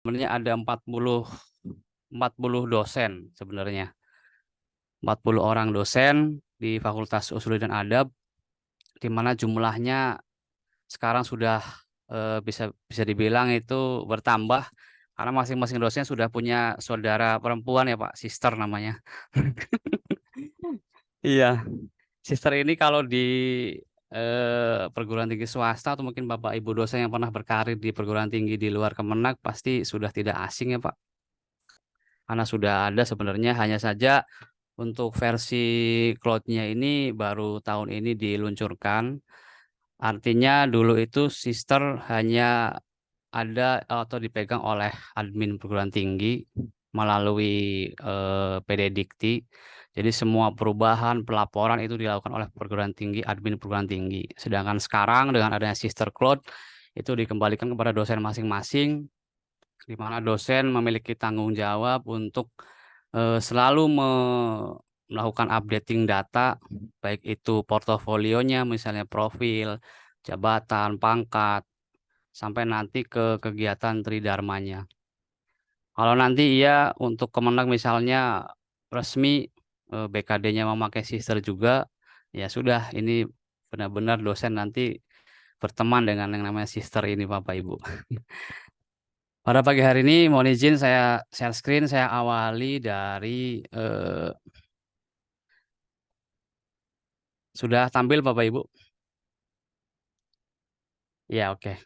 sebenarnya ada 40 dosen sebenarnya. 40 orang dosen di Fakultas Usuluddin dan Adab, di mana jumlahnya sekarang sudah bisa bisa dibilang itu bertambah karena masing-masing dosen sudah punya saudara perempuan ya Pak, sister namanya. Iya, sister ini kalau di perguruan tinggi swasta atau mungkin Bapak Ibu dosen yang pernah berkarir di perguruan tinggi di luar Kemenak pasti sudah tidak asing ya Pak. Karena sudah ada sebenarnya, hanya saja untuk versi cloud-nya ini baru tahun ini diluncurkan. Artinya dulu itu sister hanya ada atau dipegang oleh admin perguruan tinggi melalui PD Dikti. Jadi semua perubahan pelaporan itu dilakukan oleh perguruan tinggi, admin perguruan tinggi. Sedangkan sekarang dengan adanya Sister Cloud itu dikembalikan kepada dosen masing-masing, di mana dosen memiliki tanggung jawab untuk selalu melakukan updating data, baik itu portofolionya, misalnya profil, jabatan, pangkat, sampai nanti ke kegiatan tridharmanya. Kalau nanti iya untuk Kemenag misalnya resmi BKD-nya memakai sister juga, ya sudah, ini benar-benar dosen nanti berteman dengan yang namanya sister ini Bapak Ibu. Pada pagi hari ini mohon izin saya share screen, saya awali dari sudah tampil Bapak Ibu? Ya, oke.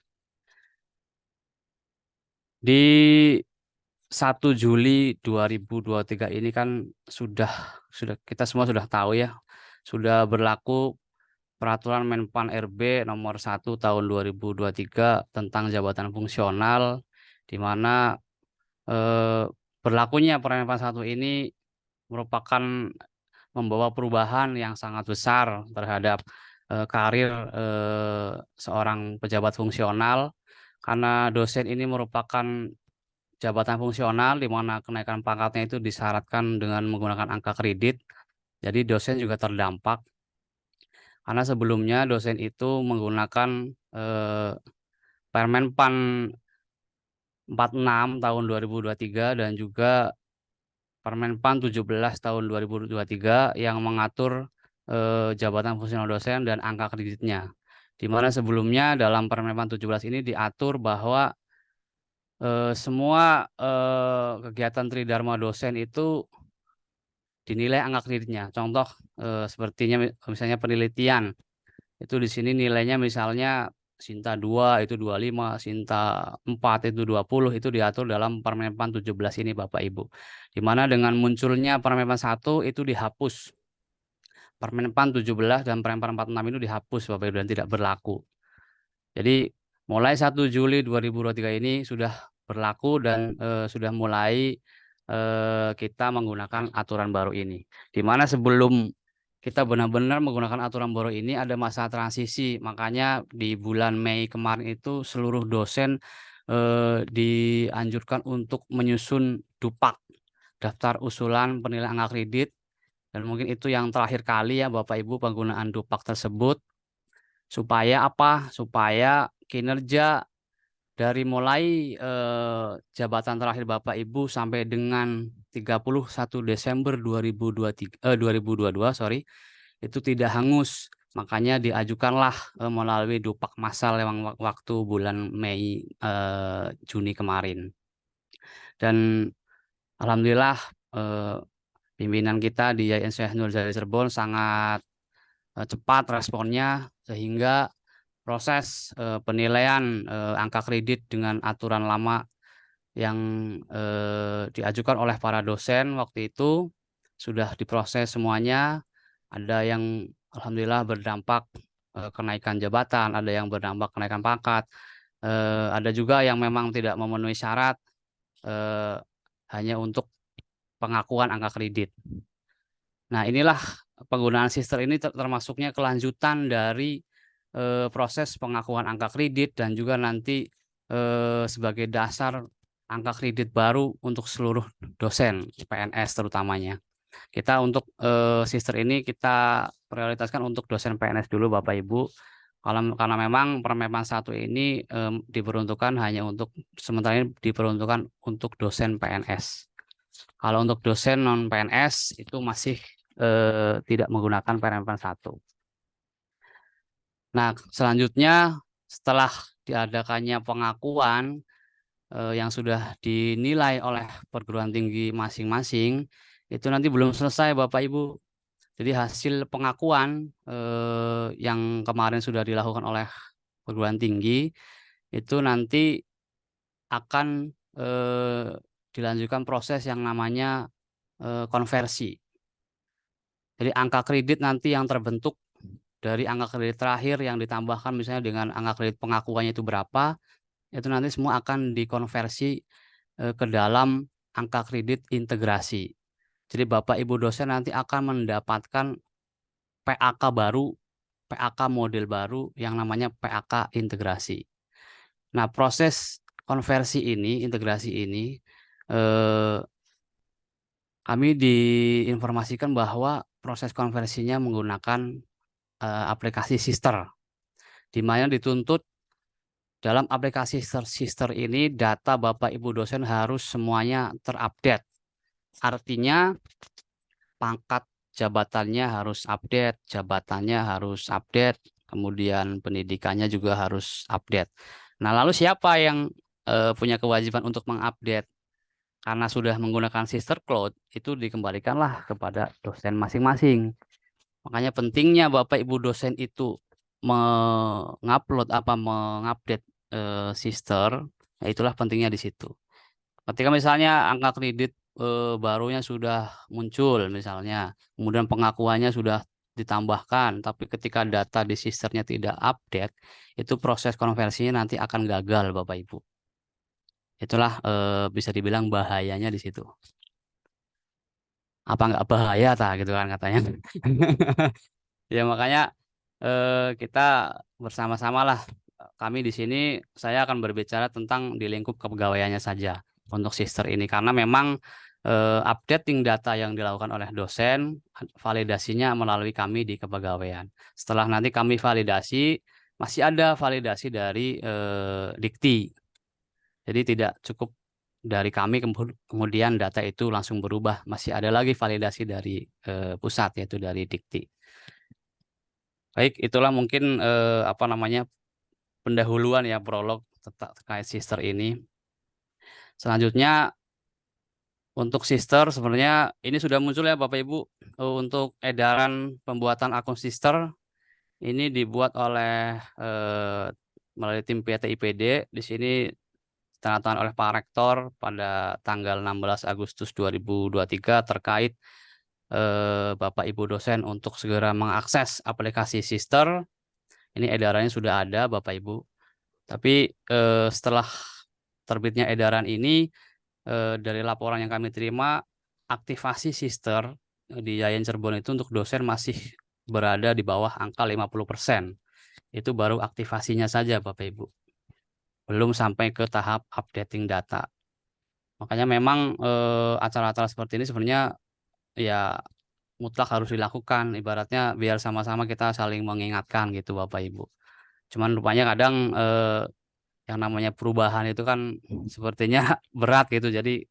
Di 1 Juli 2023 ini kan sudah kita semua sudah tahu ya, sudah berlaku Peraturan Menpan RB nomor 1 tahun 2023 tentang jabatan fungsional, di mana eh, berlakunya Permenpan 1 ini merupakan membawa perubahan yang sangat besar terhadap karir seorang pejabat fungsional, karena dosen ini merupakan jabatan fungsional di mana kenaikan pangkatnya itu disyaratkan dengan menggunakan angka kredit. Jadi dosen juga terdampak karena sebelumnya dosen itu menggunakan eh, Permenpan 46 tahun 2023 dan juga Permenpan 17 tahun 2023 yang mengatur jabatan fungsional dosen dan angka kreditnya. Di mana sebelumnya dalam Permenpan 17 ini diatur bahwa semua kegiatan tridharma dosen itu dinilai angka kreditnya. Contoh sepertinya misalnya penelitian. Itu di sini nilainya misalnya Sinta 2 itu 25, Sinta 4 itu 20, itu diatur dalam Permenpan 17 ini Bapak Ibu. Di mana dengan munculnya Permenpan 1 itu dihapus. Permenpan 17 dan Permenpan 46 itu dihapus Bapak Ibu dan tidak berlaku. Jadi mulai 1 Juli 2023 ini sudah berlaku dan sudah mulai kita menggunakan aturan baru ini. Di mana sebelum kita benar-benar menggunakan aturan baru ini ada masa transisi. Makanya di bulan Mei kemarin itu seluruh dosen dianjurkan untuk menyusun DUPAK, daftar usulan penilaian angka kredit, dan mungkin itu yang terakhir kali ya Bapak Ibu penggunaan DUPAK tersebut. Supaya apa? Supaya kinerja dari mulai jabatan terakhir Bapak Ibu sampai dengan 31 Desember 2023, 2022, sorry, itu tidak hangus. Makanya diajukanlah melalui DUPAK massal yang waktu bulan Mei Juni kemarin. Dan alhamdulillah eh, pimpinan kita di Yayasan Syekh Nurjati Cirebon sangat cepat responnya, sehingga proses penilaian angka kredit dengan aturan lama yang diajukan oleh para dosen waktu itu sudah diproses semuanya. Ada yang alhamdulillah berdampak kenaikan jabatan, ada yang berdampak kenaikan pangkat, ada juga yang memang tidak memenuhi syarat eh, hanya untuk pengakuan angka kredit. Nah, inilah penggunaan sister ini termasuknya kelanjutan dari proses pengakuan angka kredit dan juga nanti sebagai dasar angka kredit baru untuk seluruh dosen PNS terutamanya. Kita untuk sister ini kita prioritaskan untuk dosen PNS dulu Bapak Ibu. Karena memang Permepan 1 ini diperuntukkan hanya untuk sementara ini diperuntukkan untuk dosen PNS. Kalau untuk dosen non PNS itu masih tidak menggunakan Permepan 1. Nah, selanjutnya setelah diadakannya pengakuan yang sudah dinilai oleh perguruan tinggi masing-masing, itu nanti belum selesai Bapak Ibu. Jadi hasil pengakuan yang kemarin sudah dilakukan oleh perguruan tinggi itu nanti akan dilanjutkan proses yang namanya konversi. Jadi angka kredit nanti yang terbentuk dari angka kredit terakhir yang ditambahkan misalnya dengan angka kredit pengakuannya itu berapa, itu nanti semua akan dikonversi ke dalam angka kredit integrasi. Jadi Bapak Ibu dosen nanti akan mendapatkan PAK baru, PAK model baru yang namanya PAK integrasi. Nah, proses konversi ini, integrasi ini, kami diinformasikan bahwa proses konversinya menggunakan aplikasi Sister, di mana dituntut dalam aplikasi Sister ini data Bapak Ibu dosen harus semuanya terupdate. Artinya pangkat jabatannya harus update, jabatannya harus update, kemudian pendidikannya juga harus update. Nah, lalu siapa yang punya kewajiban untuk mengupdate? Karena sudah menggunakan Sister Cloud, itu dikembalikanlah kepada dosen masing-masing. Makanya pentingnya Bapak Ibu dosen itu mengupdate Sister, ya itulah pentingnya di situ. Ketika misalnya angka kredit barunya sudah muncul misalnya, kemudian pengakuannya sudah ditambahkan, tapi ketika data di sisternya tidak update, itu proses konversinya nanti akan gagal Bapak Ibu. Itulah bisa dibilang bahayanya di situ. Apa nggak bahaya gitu kan katanya. Ya makanya kita bersama-sama lah. Kami di sini saya akan berbicara tentang di lingkup kepegawaiannya saja untuk sister ini karena memang updating data yang dilakukan oleh dosen validasinya melalui kami di kepegawaian. Setelah nanti kami validasi masih ada validasi dari Dikti. Jadi tidak cukup dari kami kemudian data itu langsung berubah, masih ada lagi validasi dari pusat yaitu dari Dikti. Baik, itulah mungkin apa namanya pendahuluan ya prolog terkait sister ini. Selanjutnya untuk sister sebenarnya ini sudah muncul ya Bapak Ibu untuk edaran pembuatan akun sister ini dibuat oleh melalui tim PT-IPD. Di sini ditandatangani oleh Pak Rektor pada tanggal 16 Agustus 2023 terkait Bapak Ibu dosen untuk segera mengakses aplikasi Sister. Ini edarannya sudah ada Bapak Ibu. Tapi setelah terbitnya edaran ini dari laporan yang kami terima aktivasi Sister di Yayan Cirebon itu untuk dosen masih berada di bawah angka 50%. Itu baru aktivasinya saja Bapak Ibu. Belum sampai ke tahap updating data. Makanya memang acara-acara seperti ini sebenarnya ya mutlak harus dilakukan. Ibaratnya biar sama-sama kita saling mengingatkan gitu Bapak Ibu. Cuman rupanya kadang yang namanya perubahan itu kan sepertinya berat gitu. Jadi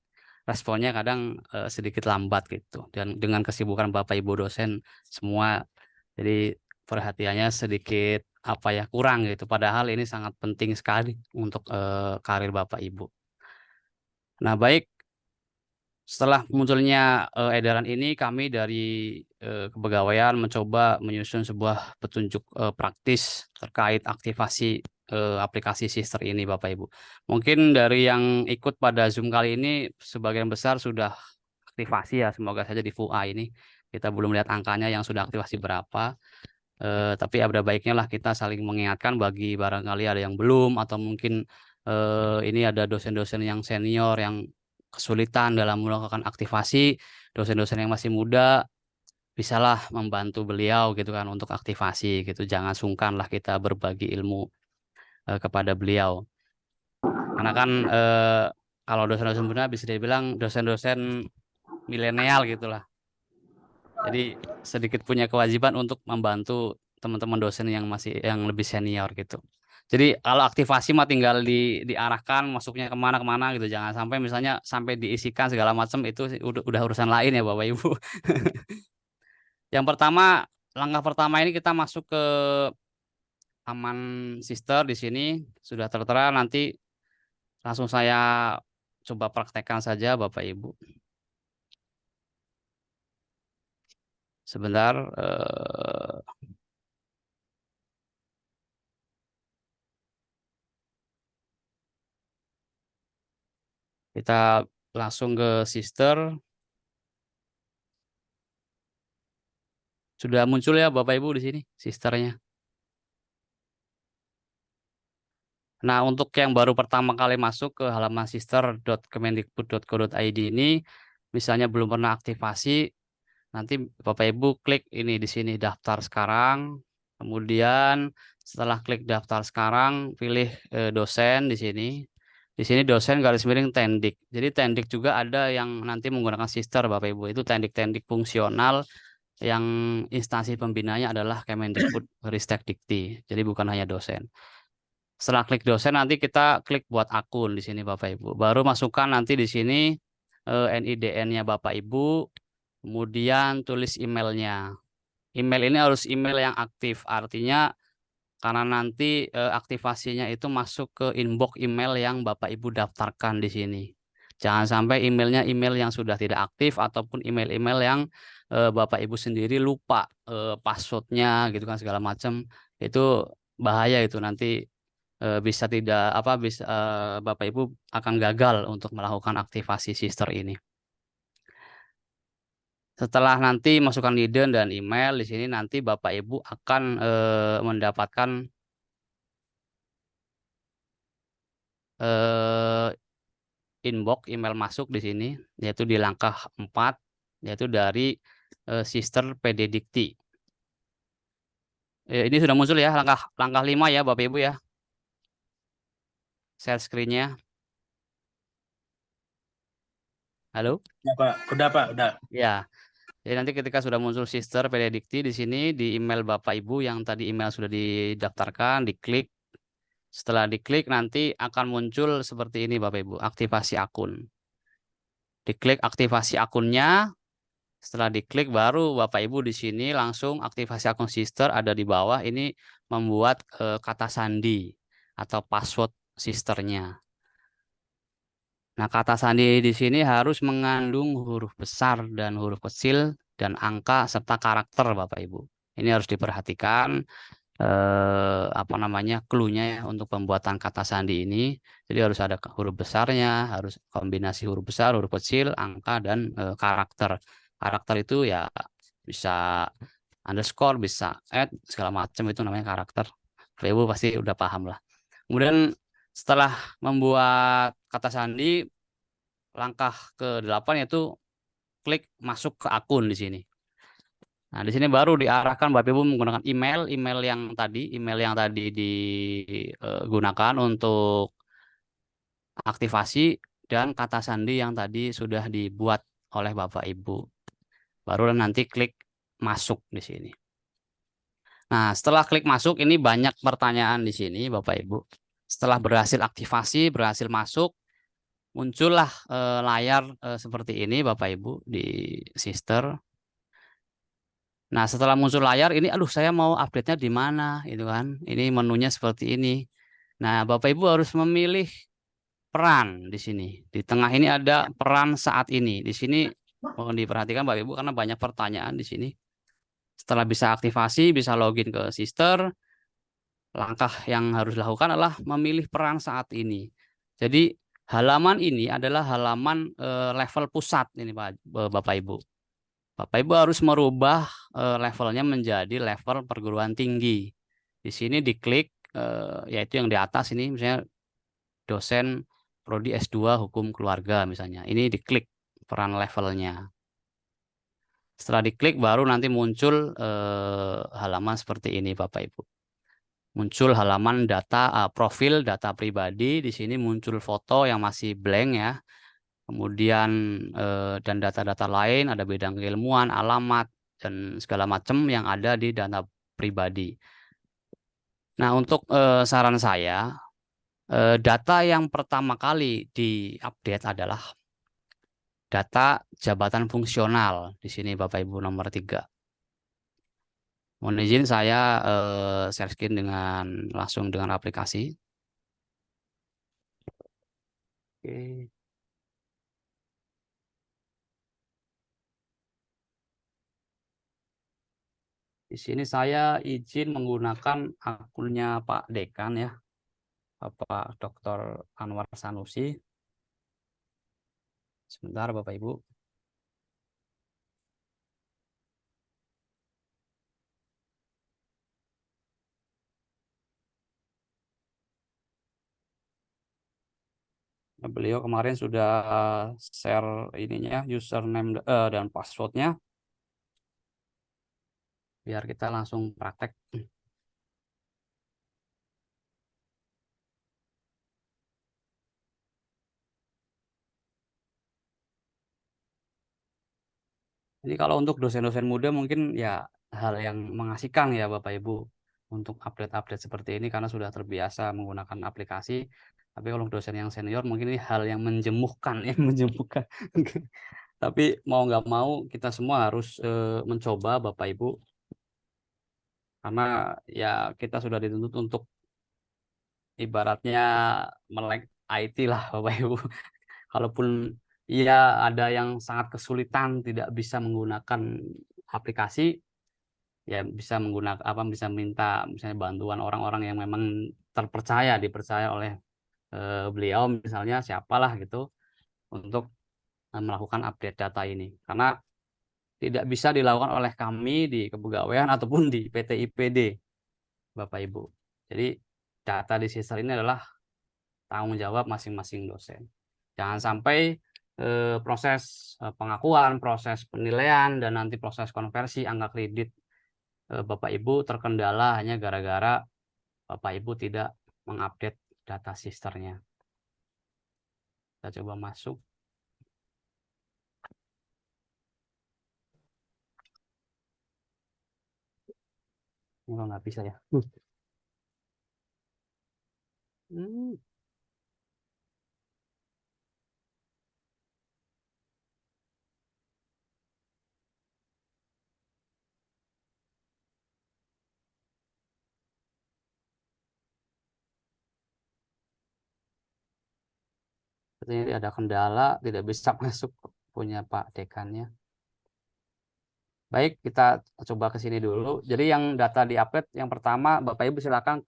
responnya kadang sedikit lambat gitu. Dan dengan kesibukan Bapak Ibu dosen semua, jadi perhatiannya sedikit apa ya kurang gitu. Padahal ini sangat penting sekali untuk karir Bapak Ibu. Nah, baik. Setelah munculnya edaran ini, kami dari kepegawaian mencoba menyusun sebuah petunjuk praktis terkait aktivasi aplikasi Sister ini, Bapak Ibu. Mungkin dari yang ikut pada Zoom kali ini, sebagian besar sudah aktivasi ya, semoga saja di FUA ini. Kita belum lihat angkanya yang sudah aktivasi berapa, tapi ada baiknya lah kita saling mengingatkan bagi barangkali ada yang belum, atau mungkin ini ada dosen-dosen yang senior yang kesulitan dalam melakukan aktivasi, dosen-dosen yang masih muda bisalah membantu beliau gitu kan untuk aktivasi gitu. Jangan sungkanlah kita berbagi ilmu kepada beliau. Karena kan kalau dosen-dosen muda bisa dibilang dosen-dosen milenial gitulah. Jadi sedikit punya kewajiban untuk membantu teman-teman dosen yang lebih senior gitu. Jadi kalau aktivasi mah tinggal diarahkan masuknya kemana-kemana gitu. Jangan sampai misalnya sampai diisikan segala macam itu udah urusan lain ya Bapak Ibu. Yang pertama, langkah pertama ini kita masuk ke aman sister di sini sudah tertera, nanti langsung saya coba praktekkan saja Bapak Ibu. Sebentar, kita langsung ke sister. Sudah muncul ya Bapak Ibu di sini sisternya. Nah, untuk yang baru pertama kali masuk ke halaman sister.kemendikbud.go.id ini, misalnya belum pernah aktivasi, nanti Bapak Ibu klik ini di sini daftar sekarang. Kemudian setelah klik daftar sekarang, pilih dosen di sini. Di sini dosen garis miring Tendik. Jadi Tendik juga ada yang nanti menggunakan sister Bapak Ibu. Itu Tendik-Tendik fungsional yang instansi pembinanya adalah Kemendikbud Ristek Dikti. Jadi bukan hanya dosen. Setelah klik dosen nanti kita klik buat akun di sini Bapak Ibu. Baru masukkan nanti di sini NIDN-nya Bapak Ibu, kemudian tulis emailnya. Email ini harus email yang aktif, artinya karena nanti aktivasinya itu masuk ke inbox email yang Bapak Ibu daftarkan di sini. Jangan sampai emailnya email yang sudah tidak aktif ataupun email-email yang Bapak Ibu sendiri lupa passwordnya gitu kan segala macam. Itu bahaya itu nanti bisa tidak apa bisa Bapak Ibu akan gagal untuk melakukan aktivasi sister ini. Setelah nanti masukkan NIDN dan email di sini nanti Bapak Ibu akan mendapatkan inbox email masuk di sini yaitu di langkah 4 yaitu dari sister PD Dikti. Ini sudah muncul ya langkah 5 ya Bapak Ibu ya. Share screen-nya. Halo? Ya, Pak. Udah, Pak. Udah. Ya. Jadi nanti ketika sudah muncul sister PD Dikti di sini di email Bapak Ibu yang tadi email sudah didaftarkan, diklik. Setelah diklik nanti akan muncul seperti ini Bapak Ibu, aktivasi akun. Diklik aktivasi akunnya, setelah diklik baru Bapak Ibu di sini langsung aktivasi akun sister ada di bawah ini membuat kata sandi atau password sisternya. Nah, kata sandi di sini harus mengandung huruf besar dan huruf kecil dan angka serta karakter Bapak Ibu. Ini harus diperhatikan apa namanya clue-nya ya untuk pembuatan kata sandi ini. Jadi harus ada huruf besarnya, harus kombinasi huruf besar, huruf kecil, angka dan karakter. Karakter itu ya bisa underscore, bisa add segala macam itu namanya karakter. Bapak Ibu pasti udah paham lah. Kemudian setelah membuat kata sandi, langkah ke-8 yaitu klik masuk ke akun di sini. Nah, di sini baru diarahkan Bapak Ibu menggunakan email yang tadi digunakan untuk aktivasi dan kata sandi yang tadi sudah dibuat oleh Bapak Ibu. Baru nanti klik masuk di sini. Nah, setelah klik masuk ini banyak pertanyaan di sini Bapak Ibu. Setelah berhasil aktivasi, berhasil masuk, muncullah layar seperti ini Bapak Ibu di sister. Nah, setelah muncul layar ini, aduh saya mau update-nya di mana, itu kan? Ini menunya seperti ini. Nah, Bapak Ibu harus memilih peran di sini. Di tengah ini ada peran saat ini. Di sini mohon diperhatikan Bapak Ibu karena banyak pertanyaan di sini. Setelah bisa aktivasi, bisa login ke sister, langkah yang harus dilakukan adalah memilih peran saat ini. Jadi halaman ini adalah halaman level pusat ini Bapak Ibu. Bapak Ibu harus merubah levelnya menjadi level perguruan tinggi. Di sini diklik yaitu yang di atas ini misalnya dosen prodi S2 Hukum Keluarga misalnya. Ini diklik peran levelnya. Setelah diklik baru nanti muncul halaman seperti ini Bapak Ibu. Muncul halaman data profil data pribadi, di sini muncul foto yang masih blank ya. Kemudian dan data-data lain ada bidang keilmuan, alamat dan segala macam yang ada di pribadi. Nah, untuk saran saya, data yang pertama kali diupdate adalah data jabatan fungsional. Di sini Bapak Ibu nomor 3. Mohon izin saya share screen dengan langsung dengan aplikasi. Oke. Di sini saya izin menggunakan akunnya Pak Dekan ya, Bapak Dr. Anwar Sanusi. Sebentar Bapak Ibu. Beliau kemarin sudah share ininya, username dan passwordnya, biar kita langsung praktek. Jadi kalau untuk dosen-dosen muda mungkin ya hal yang mengasihkan ya Bapak Ibu untuk update-update seperti ini karena sudah terbiasa menggunakan aplikasi. Tapi kalau dosen yang senior mungkin ini hal yang menjemuhkan, yang menjemuhkan. Tapi mau nggak mau kita semua harus mencoba Bapak Ibu karena ya kita sudah dituntut untuk ibaratnya melek IT lah Bapak Ibu. Kalaupun iya ada yang sangat kesulitan tidak bisa menggunakan aplikasi, ya bisa menggunakan apa bisa minta misalnya bantuan orang-orang yang memang terpercaya dipercaya oleh beliau misalnya siapalah gitu untuk melakukan update data ini karena tidak bisa dilakukan oleh kami di kepegawaian ataupun di PT IPD Bapak Ibu. Jadi data di sistem ini adalah tanggung jawab masing-masing dosen. Jangan sampai proses pengakuan, proses penilaian dan nanti proses konversi angka kredit Bapak Ibu terkendala hanya gara-gara Bapak Ibu tidak mengupdate data sisternya. Kita coba masuk. Enggak, nggak bisa ya. Hmm. Sepertinya ada kendala, tidak bisa masuk punya Pak Dekannya. Baik, kita coba ke sini dulu. Jadi yang data di-update yang pertama, Bapak Ibu silakan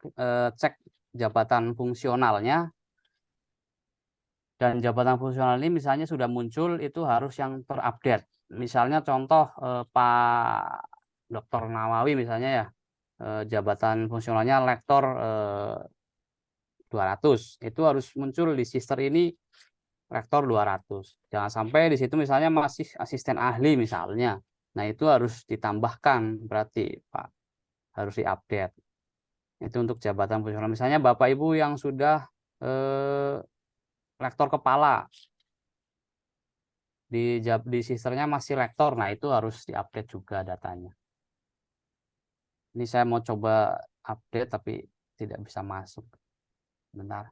cek jabatan fungsionalnya. Dan jabatan fungsional ini misalnya sudah muncul, itu harus yang terupdate. Misalnya contoh Pak Dr. Nawawi misalnya ya, jabatan fungsionalnya lektor 200. Itu harus muncul di sister ini rektor 200. Jangan sampai di situ misalnya masih asisten ahli misalnya. Nah, itu harus ditambahkan berarti Pak, harus diupdate. Itu untuk jabatan fungsional. Misalnya Bapak Ibu yang sudah rektor kepala di sisternya masih rektor. Nah, itu harus diupdate juga datanya. Ini saya mau coba update tapi tidak bisa masuk. Bentar.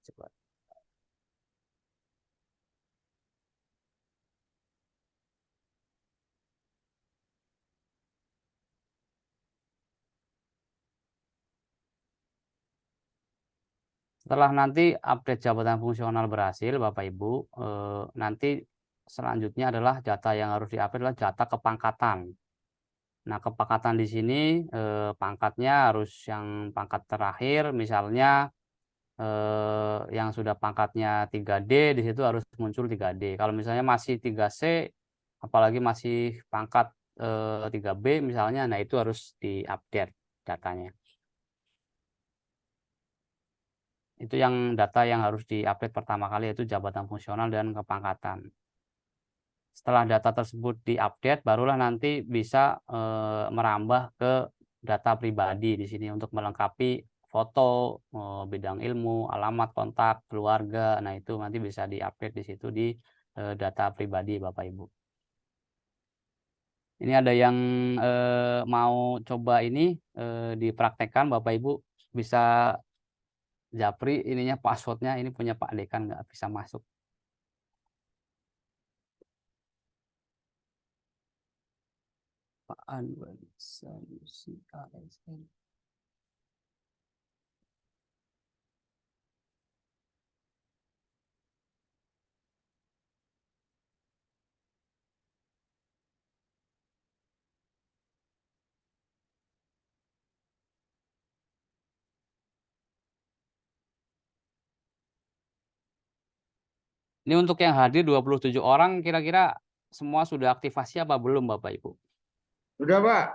Coba. Setelah nanti update jabatan fungsional berhasil, Bapak Ibu, nanti selanjutnya adalah data yang harus diupdate adalah data kepangkatan. Nah, kepangkatan di sini pangkatnya harus yang pangkat terakhir, misalnya yang sudah pangkatnya 3D, di situ harus muncul 3D. Kalau misalnya masih 3C, apalagi masih pangkat 3B misalnya, nah itu harus diupdate datanya. Itu yang data yang harus diupdate pertama kali yaitu jabatan fungsional dan kepangkatan. Setelah data tersebut diupdate, barulah nanti bisa merambah ke data pribadi di sini untuk melengkapi foto, bidang ilmu, alamat kontak, keluarga. Nah, itu nanti bisa diupdate di situ di data pribadi Bapak Ibu. Ini ada yang mau coba ini dipraktekkan Bapak Ibu, bisa japri ininya passwordnya, ini punya Pak Dekan nggak bisa masuk. Pak Anwar Sanusi ASN. Ini untuk yang hadir 27 orang, kira-kira semua sudah aktivasi apa belum Bapak Ibu? Sudah, Pak.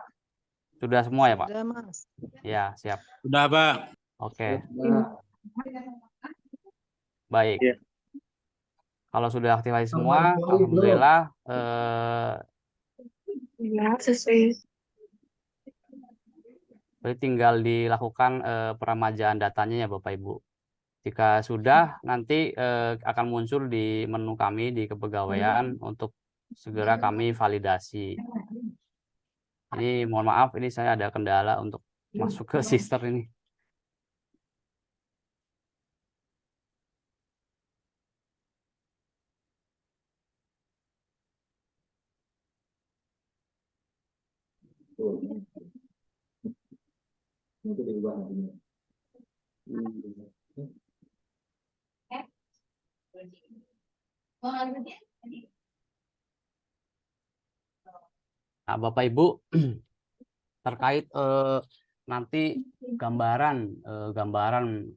Sudah semua ya Pak? Sudah, Mas. Ya, siap. Sudah, Pak. Oke, Sudah. baik. Ya. Kalau sudah aktivasi semua, alhamdulillah. Ya, sesuai. Berarti tinggal dilakukan peremajaan datanya ya Bapak Ibu. Jika sudah, nanti akan muncul di menu kami di kepegawaian untuk segera kami validasi. Ini mohon maaf, ini saya ada kendala untuk masuk ke sistem ini. Nah, Bapak Ibu, terkait nanti gambaran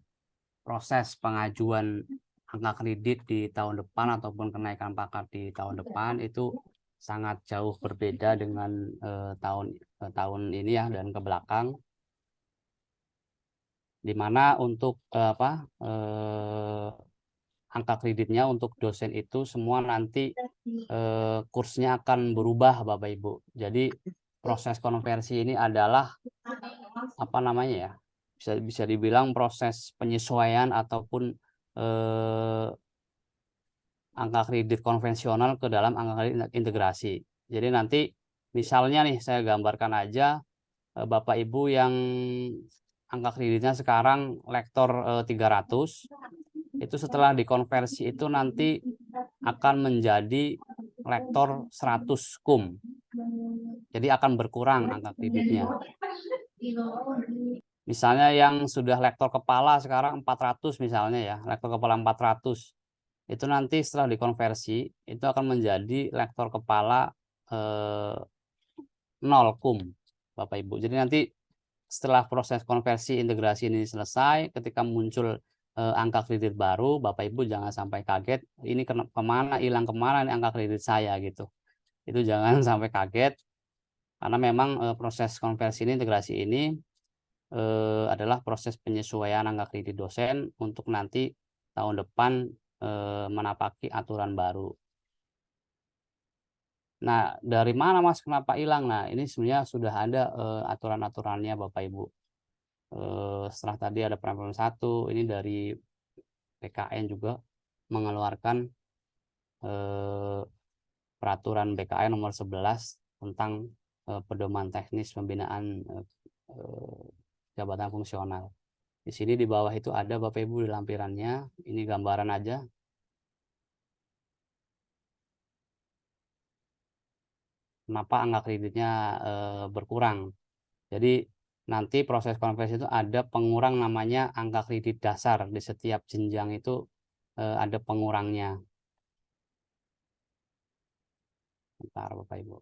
proses pengajuan angka kredit di tahun depan ataupun kenaikan pangkat di tahun depan itu sangat jauh berbeda dengan tahun ini ya dan ke belakang, di mana untuk angka kreditnya untuk dosen itu semua nanti kursnya akan berubah Bapak Ibu. Jadi proses konversi ini adalah apa namanya ya, bisa dibilang proses penyesuaian ataupun angka kredit konvensional ke dalam angka kredit integrasi. Jadi nanti misalnya nih saya gambarkan aja Bapak Ibu yang angka kreditnya sekarang lektor 300, itu setelah dikonversi itu nanti akan menjadi lektor 100 kum. Jadi akan berkurang angka kreditnya. Misalnya yang sudah lektor kepala sekarang 400 misalnya ya, lektor kepala 400. Itu nanti setelah dikonversi itu akan menjadi lektor kepala 0 kum Bapak Ibu. Jadi nanti setelah proses konversi integrasi ini selesai, ketika muncul angka kredit baru, Bapak Ibu jangan sampai kaget, ini kemana, hilang kemana nih angka kredit saya gitu. Itu jangan sampai kaget, karena memang proses konversi ini, integrasi ini adalah proses penyesuaian angka kredit dosen untuk nanti tahun depan menapaki aturan baru. Nah, dari mana Mas kenapa hilang? Nah, ini sebenarnya sudah ada aturan-aturannya Bapak Ibu. Setelah tadi ada peraturan 1, ini dari BKN juga mengeluarkan peraturan BKN nomor 11 tentang pedoman teknis pembinaan jabatan fungsional. Di sini di bawah itu ada Bapak Ibu di lampirannya, ini gambaran aja. Kenapa angka kreditnya berkurang. Jadi nanti proses konversi itu ada pengurang namanya angka kredit dasar. Di setiap jenjang itu ada pengurangnya. Bentar Bapak Ibu.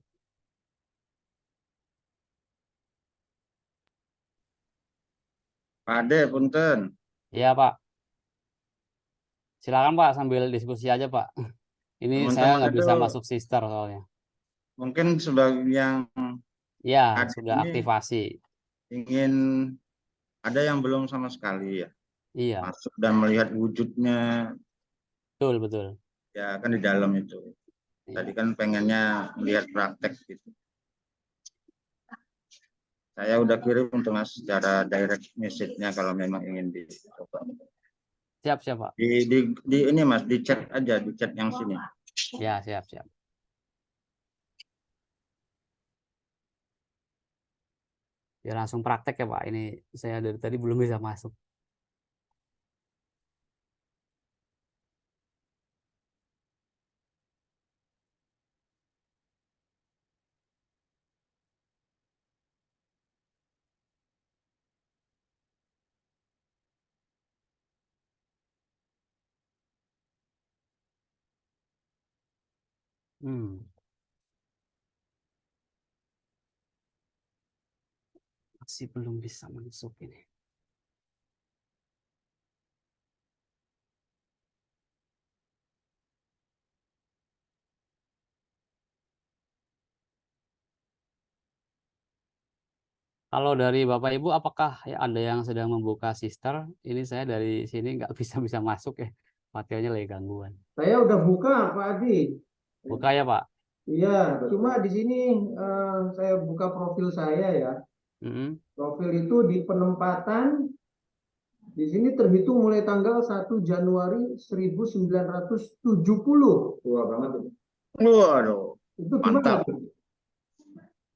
Pak Ade, punten. Iya Pak. Silakan Pak sambil diskusi aja Pak. Ini saya Teman-teman nggak bisa itu masuk sister soalnya. mungkin sebagian yang Ya, ada sudah ini aktivasi. ingin ada yang belum sama sekali ya Iya, masuk dan melihat wujudnya betul betul. ya kan di dalam itu. Tadi Iya. kan pengennya melihat praktek gitu. Saya udah kirim untuk secara direct message-nya kalau memang ingin dicoba. Siap siap Pak. Di ini Mas, di chat aja, di chat yang sini. Ya, siap, siap. Ya langsung praktek ya Pak. Ini saya dari tadi belum bisa masuk. Hmm, masih belum bisa masuk ini. Kalau dari Bapak Ibu, apakah ya ada yang sedang membuka sister? Ini saya dari sini nggak bisa masuk ya. Materialnya lagi gangguan. Saya udah buka, Pak Adi. Buka ya Pak? Iya, cuma di sini saya buka profil saya ya. Mm-mm. Profil itu di penempatan, di sini terhitung mulai tanggal 1 Januari 1970. Wah banget itu. Waduh, Itu gimana mantap. tuh?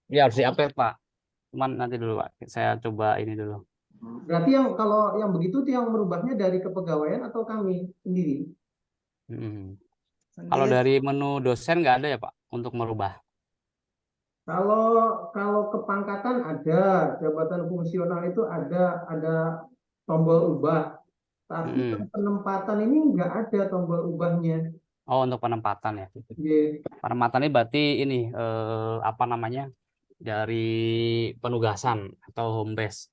Ya harus di-update Pak. Cuman nanti dulu Pak. Saya coba ini dulu. Berarti yang kalau yang begitu tuh yang merubahnya dari kepegawaian atau kami sendiri? Mm-mm. Kalau dari menu dosen nggak ada ya Pak untuk merubah? Kalau kalau kepangkatan ada, jabatan fungsional itu ada tombol ubah. Tapi Mm-mm. penempatan ini nggak ada tombol ubahnya. Oh untuk penempatan ya. Iya. Penempatan ini berarti ini apa namanya dari penugasan atau home base.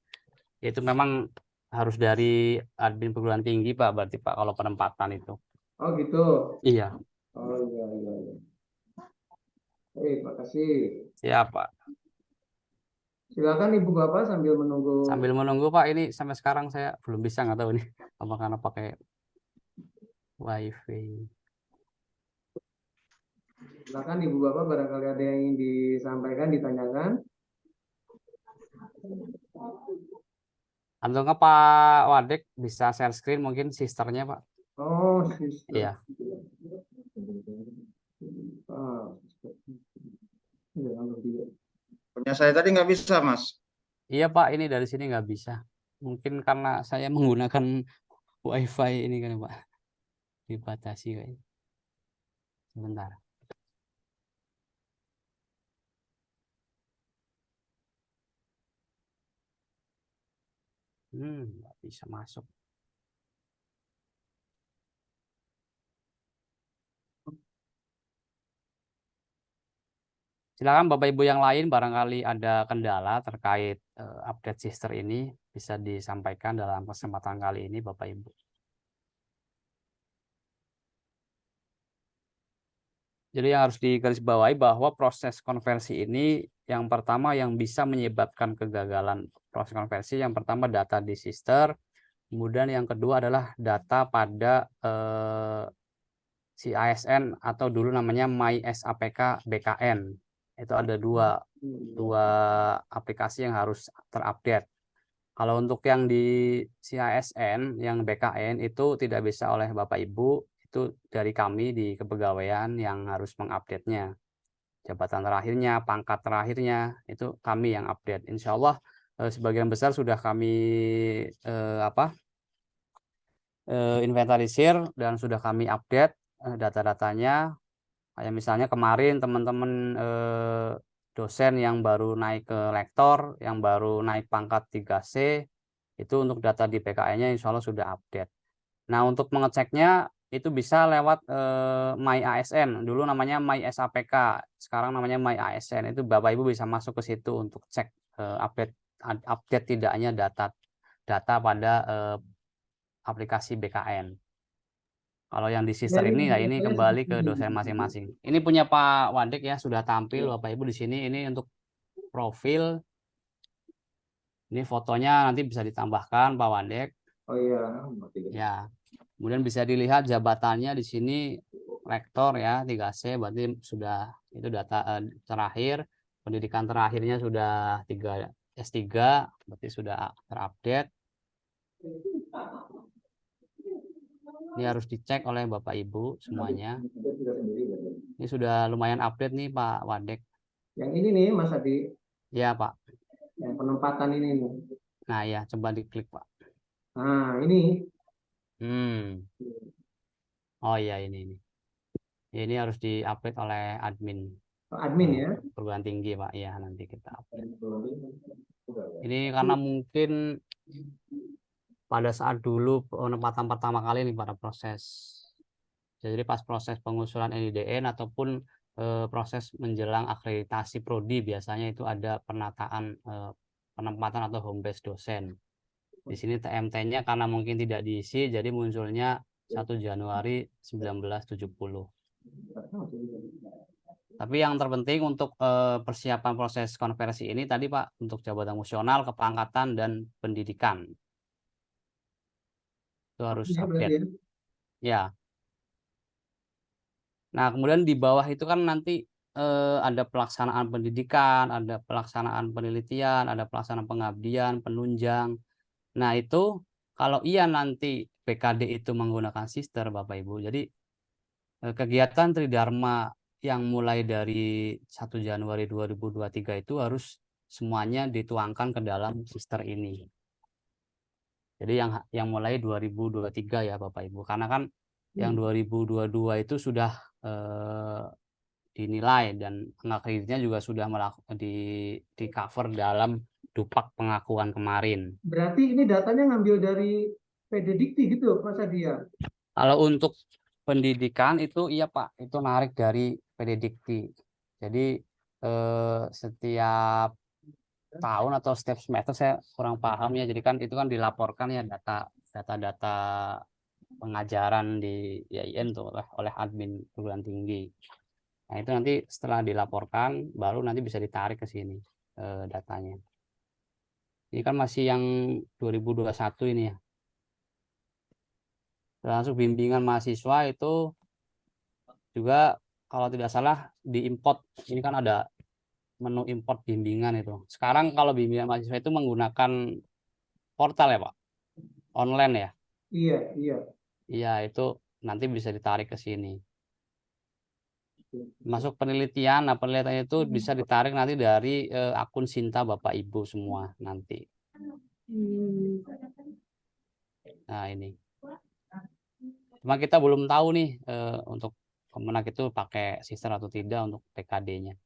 Itu memang harus dari admin perguruan tinggi Pak. Berarti Pak kalau penempatan itu. Oh gitu. Iya, Oh iya iya iya. Makasih. siap Pak. Silakan Ibu Bapak sambil menunggu. Sambil menunggu Pak, ini sampai sekarang saya belum bisa nggak tahu nih apa karena pakai WiFi. Silakan Ibu Bapak barangkali ada yang ingin disampaikan, ditanyakan. Atau nggak Pak Wadek bisa share screen mungkin sisternya Pak? Oh, sister. Iya. Ah, sister. Iya, kalau dia. Punya saya tadi nggak bisa, Mas. Iya Pak, ini dari sini nggak bisa. Mungkin karena saya menggunakan WiFi ini kan Pak. Dibatasi kayaknya. Sebentar. Nggak bisa masuk. Silakan Bapak Ibu yang lain barangkali ada kendala terkait update sister ini bisa disampaikan dalam kesempatan kali ini Bapak Ibu. Jadi yang harus digarisbawahi bahwa proses konversi ini yang pertama yang bisa menyebabkan kegagalan proses konversi yang pertama data di sister, kemudian yang kedua adalah data pada si ASN atau dulu namanya MySAPK BKN. Itu ada dua aplikasi yang harus terupdate. Kalau untuk yang di CISN, yang BKN itu tidak bisa oleh Bapak Ibu, itu dari kami di kepegawaian yang harus mengupdate-nya. Jabatan terakhirnya, pangkat terakhirnya, itu kami yang update. Insya Allah sebagian besar sudah kami inventarisir dan sudah kami update data-datanya. Kayak misalnya kemarin teman-teman dosen yang baru naik ke lektor, yang baru naik pangkat 3C, itu untuk data di PKN-nya insya Allah sudah update. Nah, untuk mengeceknya itu bisa lewat My ASN. Dulu namanya My SAPK, sekarang namanya My ASN. Itu Bapak Ibu bisa masuk ke situ untuk cek update tidaknya data pada aplikasi BKN. Kalau yang di sister Jadi ini ya ini saya kembali ke seperti dosen ini. masing-masing. Ini punya Pak Wadek ya sudah tampil Bapak Ibu di sini. Ini untuk profil. Ini fotonya nanti bisa ditambahkan Pak Wadek. Oh iya. Ya. Kemudian bisa dilihat jabatannya di sini rektor ya 3C berarti sudah itu data terakhir. Pendidikan terakhirnya sudah 3 S3 berarti sudah terupdate. Ini harus dicek oleh Bapak Ibu semuanya. Ini sudah lumayan update nih Pak Wadek. Yang ini nih Mas Adi, Ya Pak. yang penempatan ini nih. Nah ya, coba diklik Pak. Nah, ini. Oh iya ini. Ini harus di-update oleh admin Admin ya. perguruan tinggi Pak. Ya nanti kita update. Ini karena mungkin pada saat dulu penempatan pertama kali nih pada proses. Jadi pas proses pengusulan NIDN ataupun proses menjelang akreditasi prodi biasanya itu ada penataan penempatan atau home base dosen. Di sini TMT-nya karena mungkin tidak diisi jadi munculnya 1 Januari 1970. Tapi yang terpenting untuk persiapan proses konversi ini tadi Pak untuk jabatan fungsional, kepangkatan dan pendidikan. Itu harus update. Ya. Nah, kemudian di bawah itu kan nanti ada pelaksanaan pendidikan, ada pelaksanaan penelitian, ada pelaksanaan pengabdian, penunjang. Nah, itu kalau iya nanti PKD itu menggunakan sister Bapak Ibu. Jadi kegiatan Tridharma yang mulai dari 1 Januari 2023 itu harus semuanya dituangkan ke dalam sister ini. Jadi yang mulai 2023 ya Bapak Ibu. Karena kan yang 2022 itu sudah dinilai dan kreditnya juga sudah di cover dalam Dupak pengakuan kemarin. Berarti ini datanya ngambil dari PDDikti gitu Mas Adi ya? Kalau untuk pendidikan itu iya Pak, itu narik dari PDDikti. Jadi setiap tahun atau setiap semester saya kurang paham ya. Jadi kan itu kan dilaporkan ya data-data pengajaran di IAIN tuh oleh admin perguruan tinggi. Nah itu nanti setelah dilaporkan baru nanti bisa ditarik ke sini datanya. Ini kan masih yang 2021 ini ya. Termasuk bimbingan mahasiswa itu juga kalau tidak salah diimport. Ini kan ada menu import bimbingan itu. Sekarang kalau bimbingan mahasiswa itu menggunakan portal ya Pak? Online ya? Iya, iya. Iya, itu nanti bisa ditarik ke sini. Masuk penelitian, nah penelitian itu bisa ditarik nanti dari akun Sinta Bapak Ibu semua nanti. Nah ini. Cuma kita belum tahu nih untuk Kemenak itu pakai sister atau tidak untuk PKD-nya.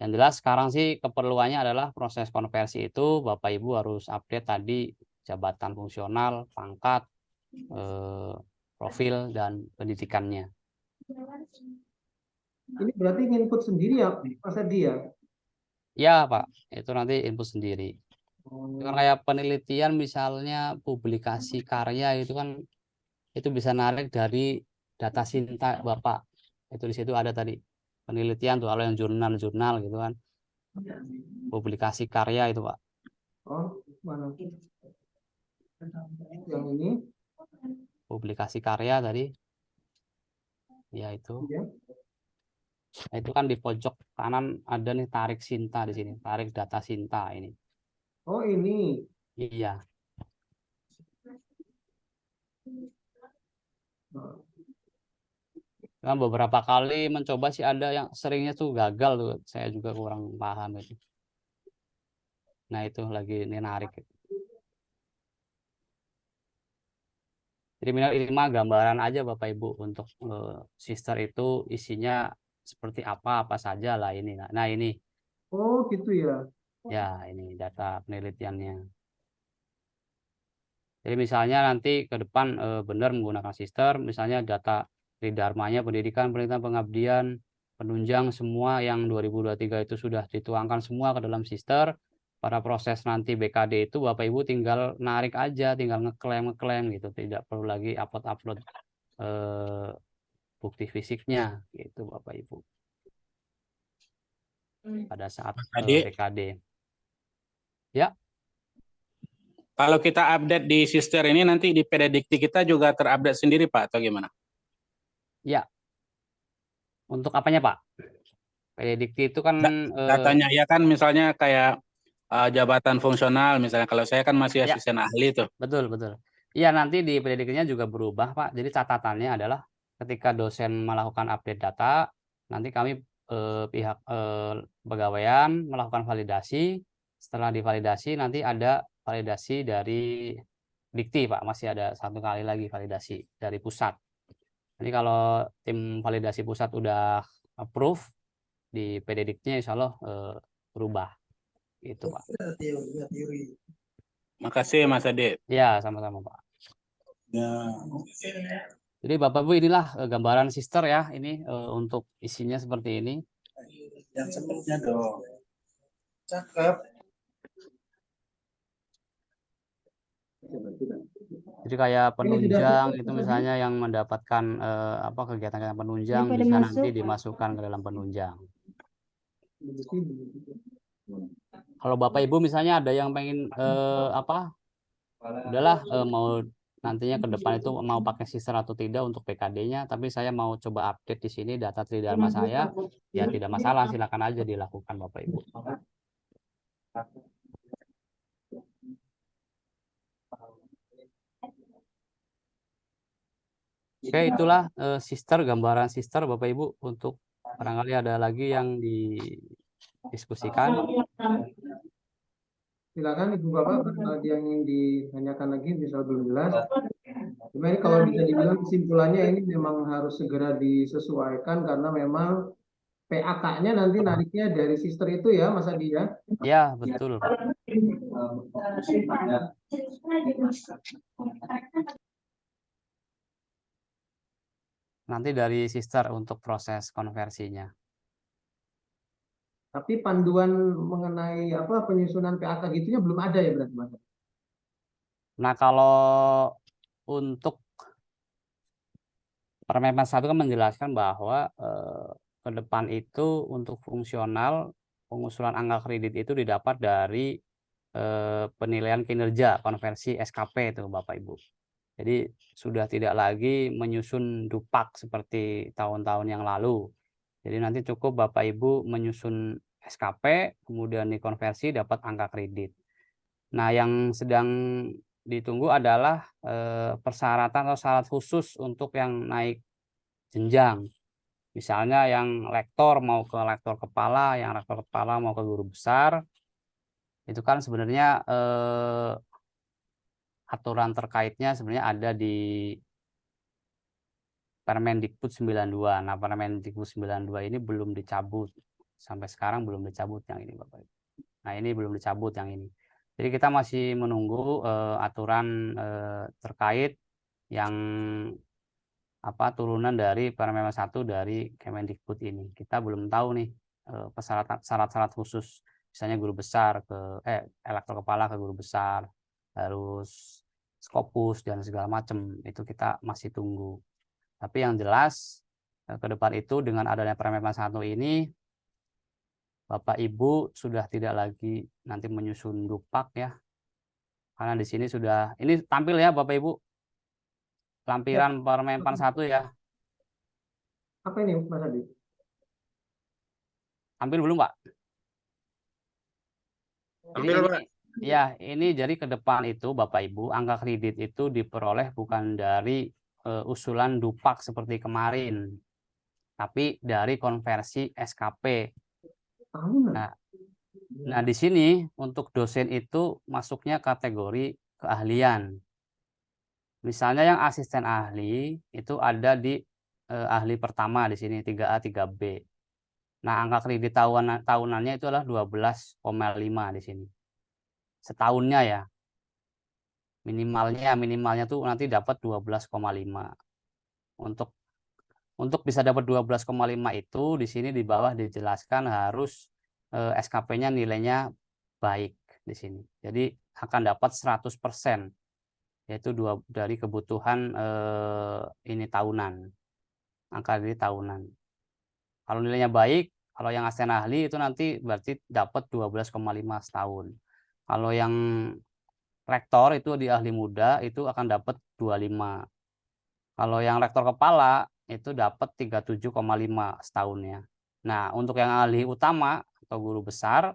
Yang jelas sekarang sih keperluannya adalah proses konversi itu Bapak Ibu harus update tadi jabatan fungsional, pangkat, profil, dan pendidikannya. Ini berarti input sendiri ya Mas Adi ya? Ya Pak, itu nanti input sendiri. Kan kayak penelitian misalnya publikasi karya itu kan itu bisa narik dari data Sinta Bapak. Itu di situ ada tadi penelitian tuh kalau yang jurnal-jurnal gitu kan. Publikasi karya itu Pak. Oh, mana? Yang ini? Publikasi karya tadi. Ya itu. Ya. Nah, itu kan di pojok kanan ada nih tarik Sinta di sini, tarik data Sinta ini. Oh, ini. Iya. Kan beberapa kali mencoba sih ada yang seringnya tuh gagal tuh. Saya juga kurang paham itu. Nah, itu lagi ini narik. Jadi ini mah gambaran aja Bapak Ibu untuk sister itu isinya seperti apa saja lah ini. Nah, ini. Oh, gitu ya. Ya, ini data penelitiannya. Jadi misalnya nanti ke depan benar menggunakan sister, misalnya data Tridharmanya, pendidikan, penelitian, pengabdian, penunjang semua yang 2023 itu sudah dituangkan semua ke dalam sister. Pada proses nanti BKD itu Bapak Ibu tinggal narik aja, tinggal ngeklaim gitu, tidak perlu lagi upload bukti fisiknya gitu Bapak Ibu. Pada saat BKD. Ya. Kalau kita update di sister ini nanti di PDDikti kita juga terupdate sendiri Pak atau gimana? Ya. Untuk apanya Pak? PDDikti itu kan datanya ya kan misalnya kayak jabatan fungsional misalnya kalau saya kan masih asisten ahli tuh. Betul. Iya, nanti di pendidiknya juga berubah, Pak. Jadi catatannya adalah ketika dosen melakukan update data, nanti kami pihak pegawaian melakukan validasi. Setelah divalidasi, nanti ada validasi dari Dikti, Pak. Masih ada 1 kali lagi validasi dari pusat. Jadi kalau tim validasi pusat udah approve di PD Diktinya, insya Allah berubah. Gitu, Pak. Makasih Mas Adit. Ya, sama-sama, Pak. Jadi Bapak Ibu, inilah gambaran sister ya, ini untuk isinya seperti ini. Yang sebelumnya dong. Cakep. Jadi kayak Ini sudah penunjang cukup, itu Mas Adi? misalnya yang mendapatkan apa kegiatan-kegiatan penunjang pada bisa masuk. nanti dimasukkan ke dalam penunjang. Kalau Bapak Ibu misalnya ada yang pengen apa, udahlah mau nantinya ke depan itu mau pakai sister atau tidak untuk PKD-nya, tapi saya mau coba update di sini data Tridharma saya, ya tidak masalah, silakan aja dilakukan Bapak Ibu. Oke, itulah sister, gambaran sister Bapak Ibu, untuk barangkali ada lagi yang didiskusikan. Silakan Ibu Bapak, kalau ada yang ingin ditanyakan lagi, misal belum jelas. Cuma ini kalau bisa dibilang kesimpulannya ini memang harus segera disesuaikan karena memang PAK-nya nanti nariknya dari sister itu ya, Mas Adi ya. Ya, betul, Pak. Nanti dari sister untuk proses konversinya. Tapi panduan mengenai apa penyusunan PAK gitunya belum ada ya berarti Mas? Nah, kalau untuk Permen 1 kan menjelaskan bahwa ke depan itu untuk fungsional pengusulan angka kredit itu didapat dari penilaian kinerja konversi SKP itu Bapak Ibu. Jadi sudah tidak lagi menyusun dupak seperti tahun-tahun yang lalu. Jadi nanti cukup Bapak Ibu menyusun SKP, kemudian dikonversi dapat angka kredit. Nah, yang sedang ditunggu adalah persyaratan atau syarat khusus untuk yang naik jenjang. Misalnya yang lektor mau ke lektor kepala, yang lektor kepala mau ke guru besar. Itu kan sebenarnya aturan terkaitnya sebenarnya ada di Permendikbud 92. Nah, Permendikbud 92 ini belum dicabut. Sampai sekarang belum dicabut yang ini, Bapak Ibu. Nah, ini belum dicabut yang ini. Jadi kita masih menunggu aturan terkait yang apa turunan dari Permen 1 dari Kemendikbud ini. Kita belum tahu nih syarat-syarat khusus, misalnya guru besar ke elektor kepala ke guru besar, harus Skopus dan segala macam, itu kita masih tunggu. Tapi yang jelas ke depan itu dengan adanya Permen 1 ini, Bapak Ibu sudah tidak lagi nanti menyusun dupak ya. Karena di sini sudah, ini tampil ya Bapak Ibu, lampiran Permen 1 ya. Apa ini Mas Adi? Tampil belum, Pak? Tampil, Jadi Pak. ya, ini jadi ke depan itu Bapak Ibu, angka kredit itu diperoleh bukan dari usulan dupak seperti kemarin, tapi dari konversi SKP. Nah, di sini untuk dosen itu masuknya kategori keahlian. Misalnya yang asisten ahli itu ada di ahli pertama di sini 3A, 3B. Nah, angka kredit tahunannya itu adalah 12,5 di sini. Setahunnya ya. Minimalnya tuh nanti dapat 12,5. Untuk bisa dapat 12,5 itu di sini di bawah dijelaskan harus SKP-nya nilainya baik di sini. Jadi akan dapat 100%, yaitu dari kebutuhan ini tahunan. Angka ini tahunan. Kalau nilainya baik, kalau yang asisten ahli itu nanti berarti dapat 12,5 setahun. Kalau yang rektor itu di ahli muda itu akan dapat 25. Kalau yang rektor kepala itu dapat 37,5 setahunnya. Nah, untuk yang ahli utama atau guru besar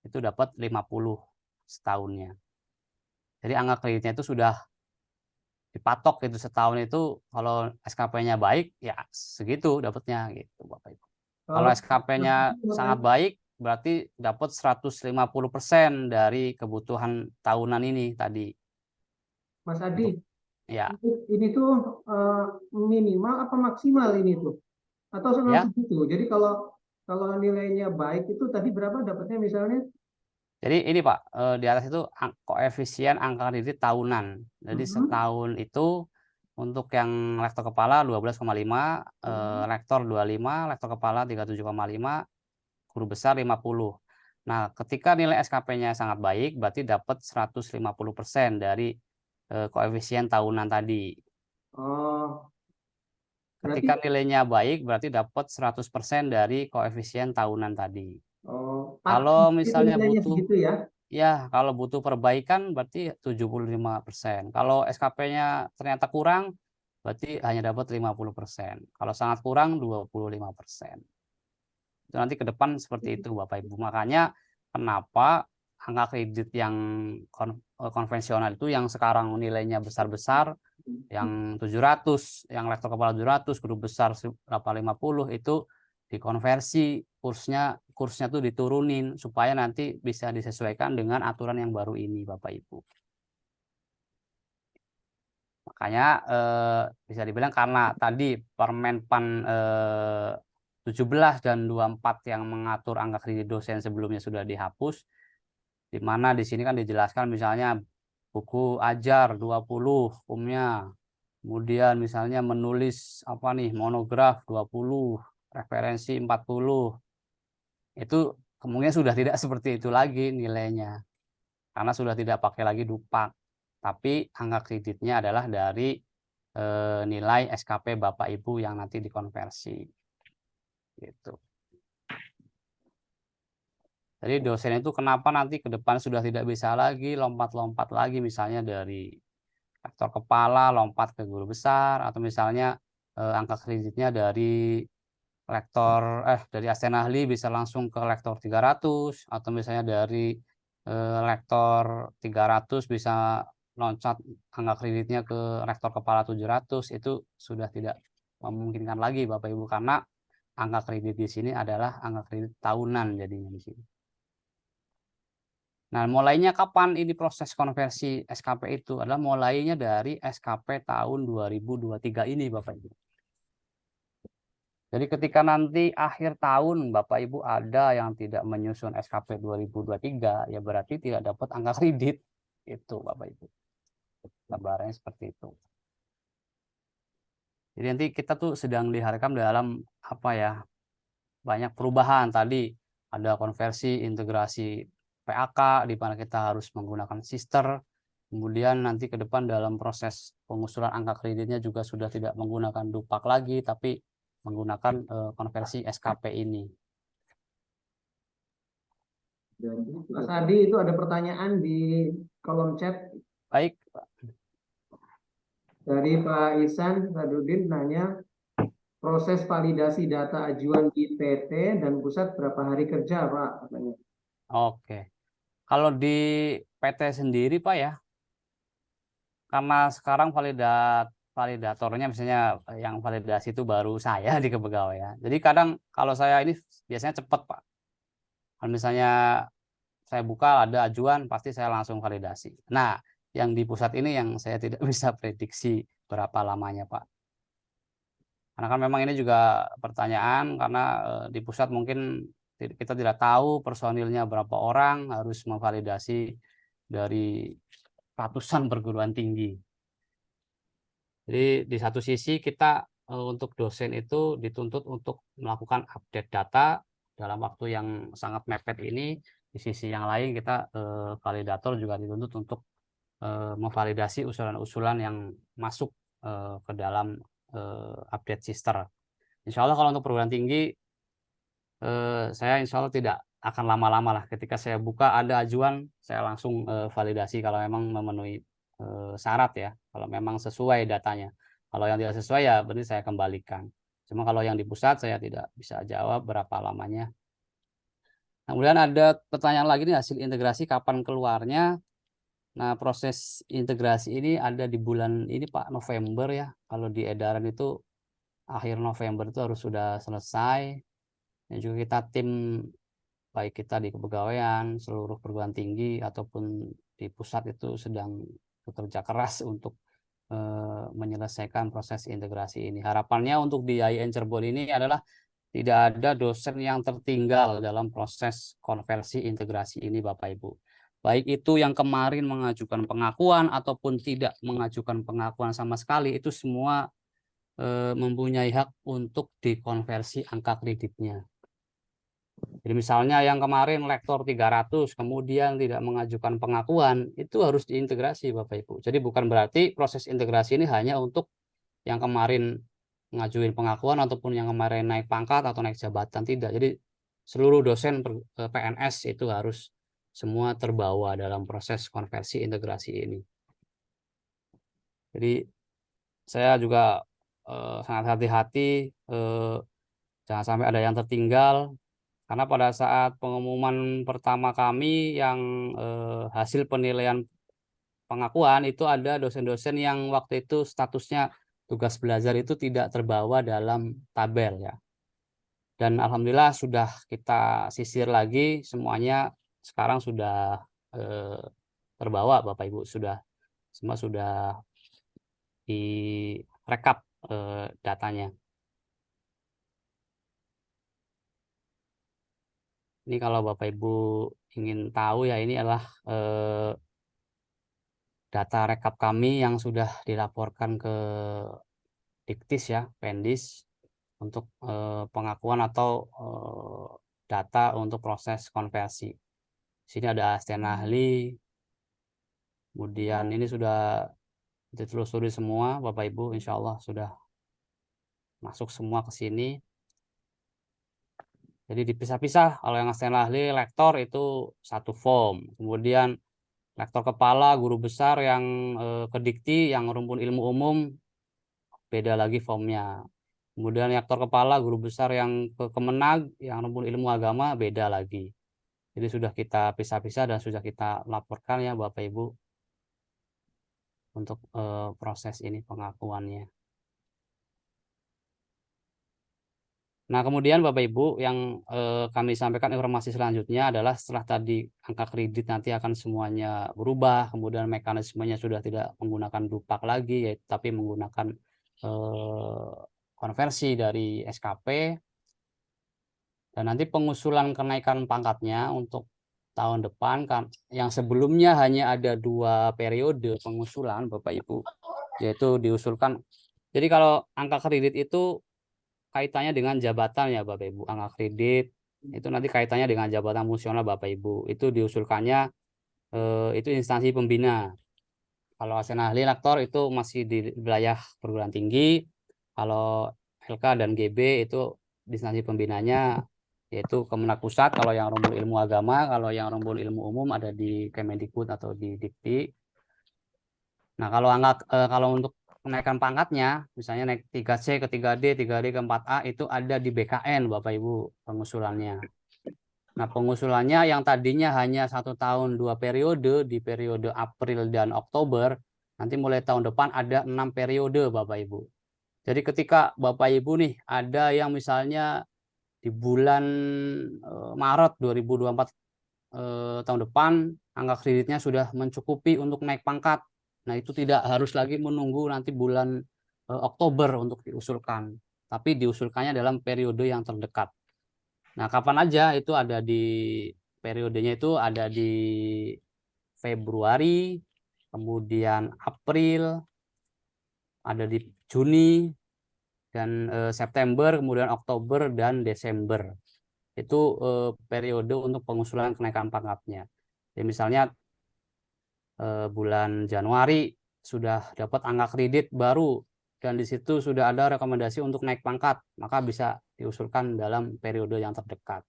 itu dapat 50 setahunnya. Jadi angka kreditnya itu sudah dipatok itu setahun itu kalau SKP-nya baik ya segitu dapatnya gitu Bapak Ibu. Kalau SKP-nya sangat baik berarti dapat 150% dari kebutuhan tahunan ini tadi. Mas Adi, Ya, ini tuh minimal apa maksimal ini tuh? Atau ya. segitu? Jadi kalau nilainya baik itu tadi berapa dapatnya misalnya? Jadi ini Pak, di atas itu koefisien angka kredit tahunan. Jadi setahun itu untuk yang lektor kepala 12,5, lektor 25, lektor kepala 37,5, guru besar 50. Nah, ketika nilai SKP-nya sangat baik, berarti dapat 150% dari koefisien tahunan tadi. Oh, berarti Ketika nilainya baik, berarti dapat 100% dari koefisien tahunan tadi. Kalau itu misalnya nilainya butuh segitu ya? Ya, kalau butuh perbaikan berarti 75%. Kalau SKP-nya ternyata kurang, berarti hanya dapat 50%. Kalau sangat kurang, 25%. Itu nanti ke depan seperti itu, Bapak Ibu. Makanya kenapa angka kredit yang konvensional itu yang sekarang nilainya besar-besar, yang 700, yang lektor kepala 700, guru besar 850 itu dikonversi kursnya tuh diturunin supaya nanti bisa disesuaikan dengan aturan yang baru ini Bapak Ibu. Makanya bisa dibilang karena tadi Permenpan 17 dan 24 yang mengatur angka kredit dosen sebelumnya sudah dihapus, di mana di sini kan dijelaskan misalnya buku ajar 20 hukumnya. Kemudian misalnya menulis apa nih monograf 20, referensi 40. Itu kemungkinan sudah tidak seperti itu lagi nilainya. Karena sudah tidak pakai lagi dupak. Tapi angka kreditnya adalah dari nilai SKP Bapak Ibu yang nanti dikonversi. Gitu. Jadi dosen itu kenapa nanti ke depan sudah tidak bisa lagi lompat-lompat lagi misalnya dari lektor kepala lompat ke guru besar atau misalnya angka kreditnya dari dari asisten ahli bisa langsung ke lektor 300 atau misalnya dari lektor 300 bisa loncat angka kreditnya ke rektor kepala 700 itu sudah tidak memungkinkan lagi Bapak Ibu karena angka kredit di sini adalah angka kredit tahunan jadinya di sini. Nah, mulainya kapan ini proses konversi SKP itu adalah mulainya dari SKP tahun 2023 ini Bapak Ibu. Jadi ketika nanti akhir tahun Bapak Ibu ada yang tidak menyusun SKP 2023 ya berarti tidak dapat angka kredit itu Bapak Ibu. Kabarnya seperti itu. Jadi nanti kita tuh sedang diharapkan dalam apa ya? Banyak perubahan tadi ada konversi integrasi PAK di mana kita harus menggunakan sister. Kemudian nanti ke depan dalam proses pengusulan angka kreditnya juga sudah tidak menggunakan dupak lagi tapi menggunakan konversi SKP ini. Mas Adi, itu ada pertanyaan di kolom chat Baik, dari Pak Ihsan Sadudin nanya proses validasi data ajuan di PT dan pusat berapa hari kerja Pak? Katanya. oke. Kalau di PT sendiri Pak ya, karena sekarang validatornya misalnya yang validasi itu baru saya di kepegawaian. Jadi kadang kalau saya ini biasanya cepat Pak. Kalau misalnya saya buka ada ajuan pasti saya langsung validasi. Nah, yang di pusat ini yang saya tidak bisa prediksi berapa lamanya Pak. Karena kan memang ini juga pertanyaan karena di pusat mungkin kita tidak tahu personilnya berapa orang harus memvalidasi dari ratusan perguruan tinggi. Jadi di satu sisi kita untuk dosen itu dituntut untuk melakukan update data dalam waktu yang sangat mepet ini. Di sisi yang lain kita validator juga dituntut untuk memvalidasi usulan-usulan yang masuk ke dalam update sister. Insya Allah kalau untuk perguruan tinggi saya insya Allah tidak akan lama-lama lah. Ketika saya buka ada ajuan, saya langsung validasi kalau memang memenuhi syarat ya. Kalau memang sesuai datanya. Kalau yang tidak sesuai ya berarti saya kembalikan. Cuma kalau yang di pusat saya tidak bisa jawab berapa lamanya. Kemudian ada pertanyaan lagi nih hasil integrasi kapan keluarnya. Nah, proses integrasi ini ada di bulan ini Pak, November ya. Kalau di edaran itu akhir November itu harus sudah selesai. Dan juga kita tim, baik kita di kepegawaian, seluruh perguruan tinggi ataupun di pusat itu sedang bekerja keras untuk menyelesaikan proses integrasi ini. Harapannya untuk di IAIN Cirebon ini adalah tidak ada dosen yang tertinggal dalam proses konversi integrasi ini, Bapak Ibu. Baik itu yang kemarin mengajukan pengakuan ataupun tidak mengajukan pengakuan sama sekali, itu semua mempunyai hak untuk dikonversi angka kreditnya. Jadi misalnya yang kemarin lektor 300, kemudian tidak mengajukan pengakuan, itu harus diintegrasi Bapak Ibu. Jadi bukan berarti proses integrasi ini hanya untuk yang kemarin ngajuin pengakuan ataupun yang kemarin naik pangkat atau naik jabatan, tidak. Jadi seluruh dosen PNS itu harus semua terbawa dalam proses konversi integrasi ini. Jadi saya juga sangat hati-hati jangan sampai ada yang tertinggal, karena pada saat pengumuman pertama kami yang hasil penilaian pengakuan itu ada dosen-dosen yang waktu itu statusnya tugas belajar itu tidak terbawa dalam tabel ya. Dan alhamdulillah sudah kita sisir lagi, semuanya sekarang sudah terbawa Bapak Ibu, semua sudah direkap datanya. Ini kalau Bapak Ibu ingin tahu ya, ini adalah data rekap kami yang sudah dilaporkan ke Diktis ya, Pendis, untuk pengakuan atau data untuk proses konversi. Sini ada asisten ahli, kemudian ini sudah ditelusuri semua Bapak Ibu, insya Allah sudah masuk semua ke sini. Jadi dipisah-pisah, kalau yang asisten ahli, lektor itu satu form, kemudian lektor kepala, guru besar yang ke Dikti, yang rumpun ilmu umum, beda lagi formnya. Kemudian rektor kepala, guru besar yang ke Kemenag, yang rumpun ilmu agama, beda lagi. Jadi sudah kita pisah-pisah dan sudah kita laporkan ya Bapak Ibu untuk proses ini pengakuannya. Nah, kemudian Bapak Ibu yang kami sampaikan informasi selanjutnya adalah setelah tadi angka kredit nanti akan semuanya berubah, kemudian mekanismenya sudah tidak menggunakan dupak lagi, yaitu tapi menggunakan konversi dari SKP. Dan nanti pengusulan kenaikan pangkatnya untuk tahun depan kan, yang sebelumnya hanya ada 2 periode pengusulan Bapak Ibu, yaitu diusulkan. Jadi kalau angka kredit itu kaitannya dengan jabatan ya Bapak Ibu. Angka kredit itu nanti kaitannya dengan jabatan fungsional Bapak Ibu. Itu diusulkannya itu instansi pembina. Kalau asisten ahli lektor itu masih di wilayah perguruan tinggi. Kalau LK dan GB itu instansi pembinanya yaitu Kemenak Pusat. Kalau yang rumpun ilmu agama, kalau yang rumpun ilmu umum ada di Kemendikbud atau di Dikti. Nah, kalau untuk kenaikan pangkatnya, misalnya naik 3C ke 3D, 3D ke 4A, itu ada di BKN, Bapak Ibu, pengusulannya. Nah, pengusulannya yang tadinya hanya 1 tahun 2 periode, di periode April dan Oktober, nanti mulai tahun depan ada 6 periode, Bapak Ibu. Jadi ketika Bapak Ibu nih, ada yang misalnya di bulan Maret 2024 tahun depan, angka kreditnya sudah mencukupi untuk naik pangkat. Nah, itu tidak harus lagi menunggu nanti bulan Oktober untuk diusulkan, tapi diusulkannya dalam periode yang terdekat. Nah, kapan aja itu ada di periodenya, itu ada di Februari, kemudian April, ada di Juni, dan September, kemudian Oktober dan Desember. Itu periode untuk pengusulan kenaikan pangkatnya. Jadi misalnya bulan Januari sudah dapat angka kredit baru dan di situ sudah ada rekomendasi untuk naik pangkat, maka bisa diusulkan dalam periode yang terdekat.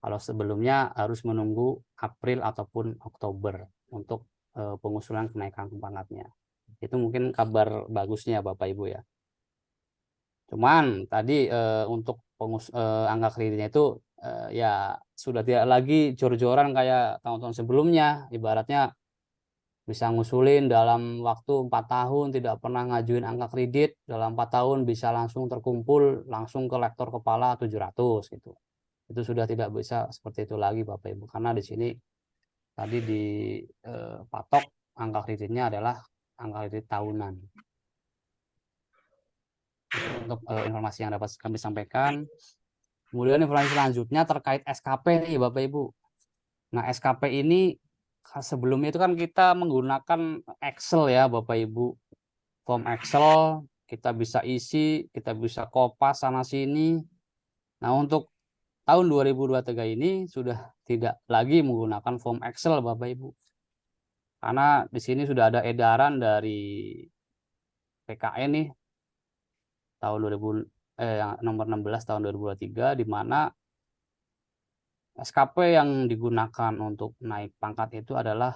Kalau sebelumnya harus menunggu April ataupun Oktober untuk pengusulan kenaikan pangkatnya. Itu mungkin kabar bagusnya Bapak Ibu ya. Cuman tadi untuk angka kreditnya itu ya sudah tidak lagi jor-joran kayak tahun-tahun sebelumnya. Ibaratnya bisa ngusulin dalam waktu 4 tahun tidak pernah ngajuin angka kredit, dalam 4 tahun bisa langsung terkumpul langsung ke lektor kepala 700 gitu. Itu sudah tidak bisa seperti itu lagi Bapak Ibu, karena di sini tadi dipatok angka kreditnya adalah angka kredit tahunan. Itu untuk informasi yang dapat kami sampaikan. Kemudian informasi selanjutnya terkait SKP nih Bapak Ibu. Nah, SKP ini sebelumnya itu kan kita menggunakan Excel ya Bapak Ibu. Form Excel, kita bisa isi, kita bisa kopas sana sini. Nah, untuk tahun 2023 ini sudah tidak lagi menggunakan form Excel Bapak Ibu. Karena di sini sudah ada edaran dari PKN nih tahun nomor 16 tahun 2023 di mana SKP yang digunakan untuk naik pangkat itu adalah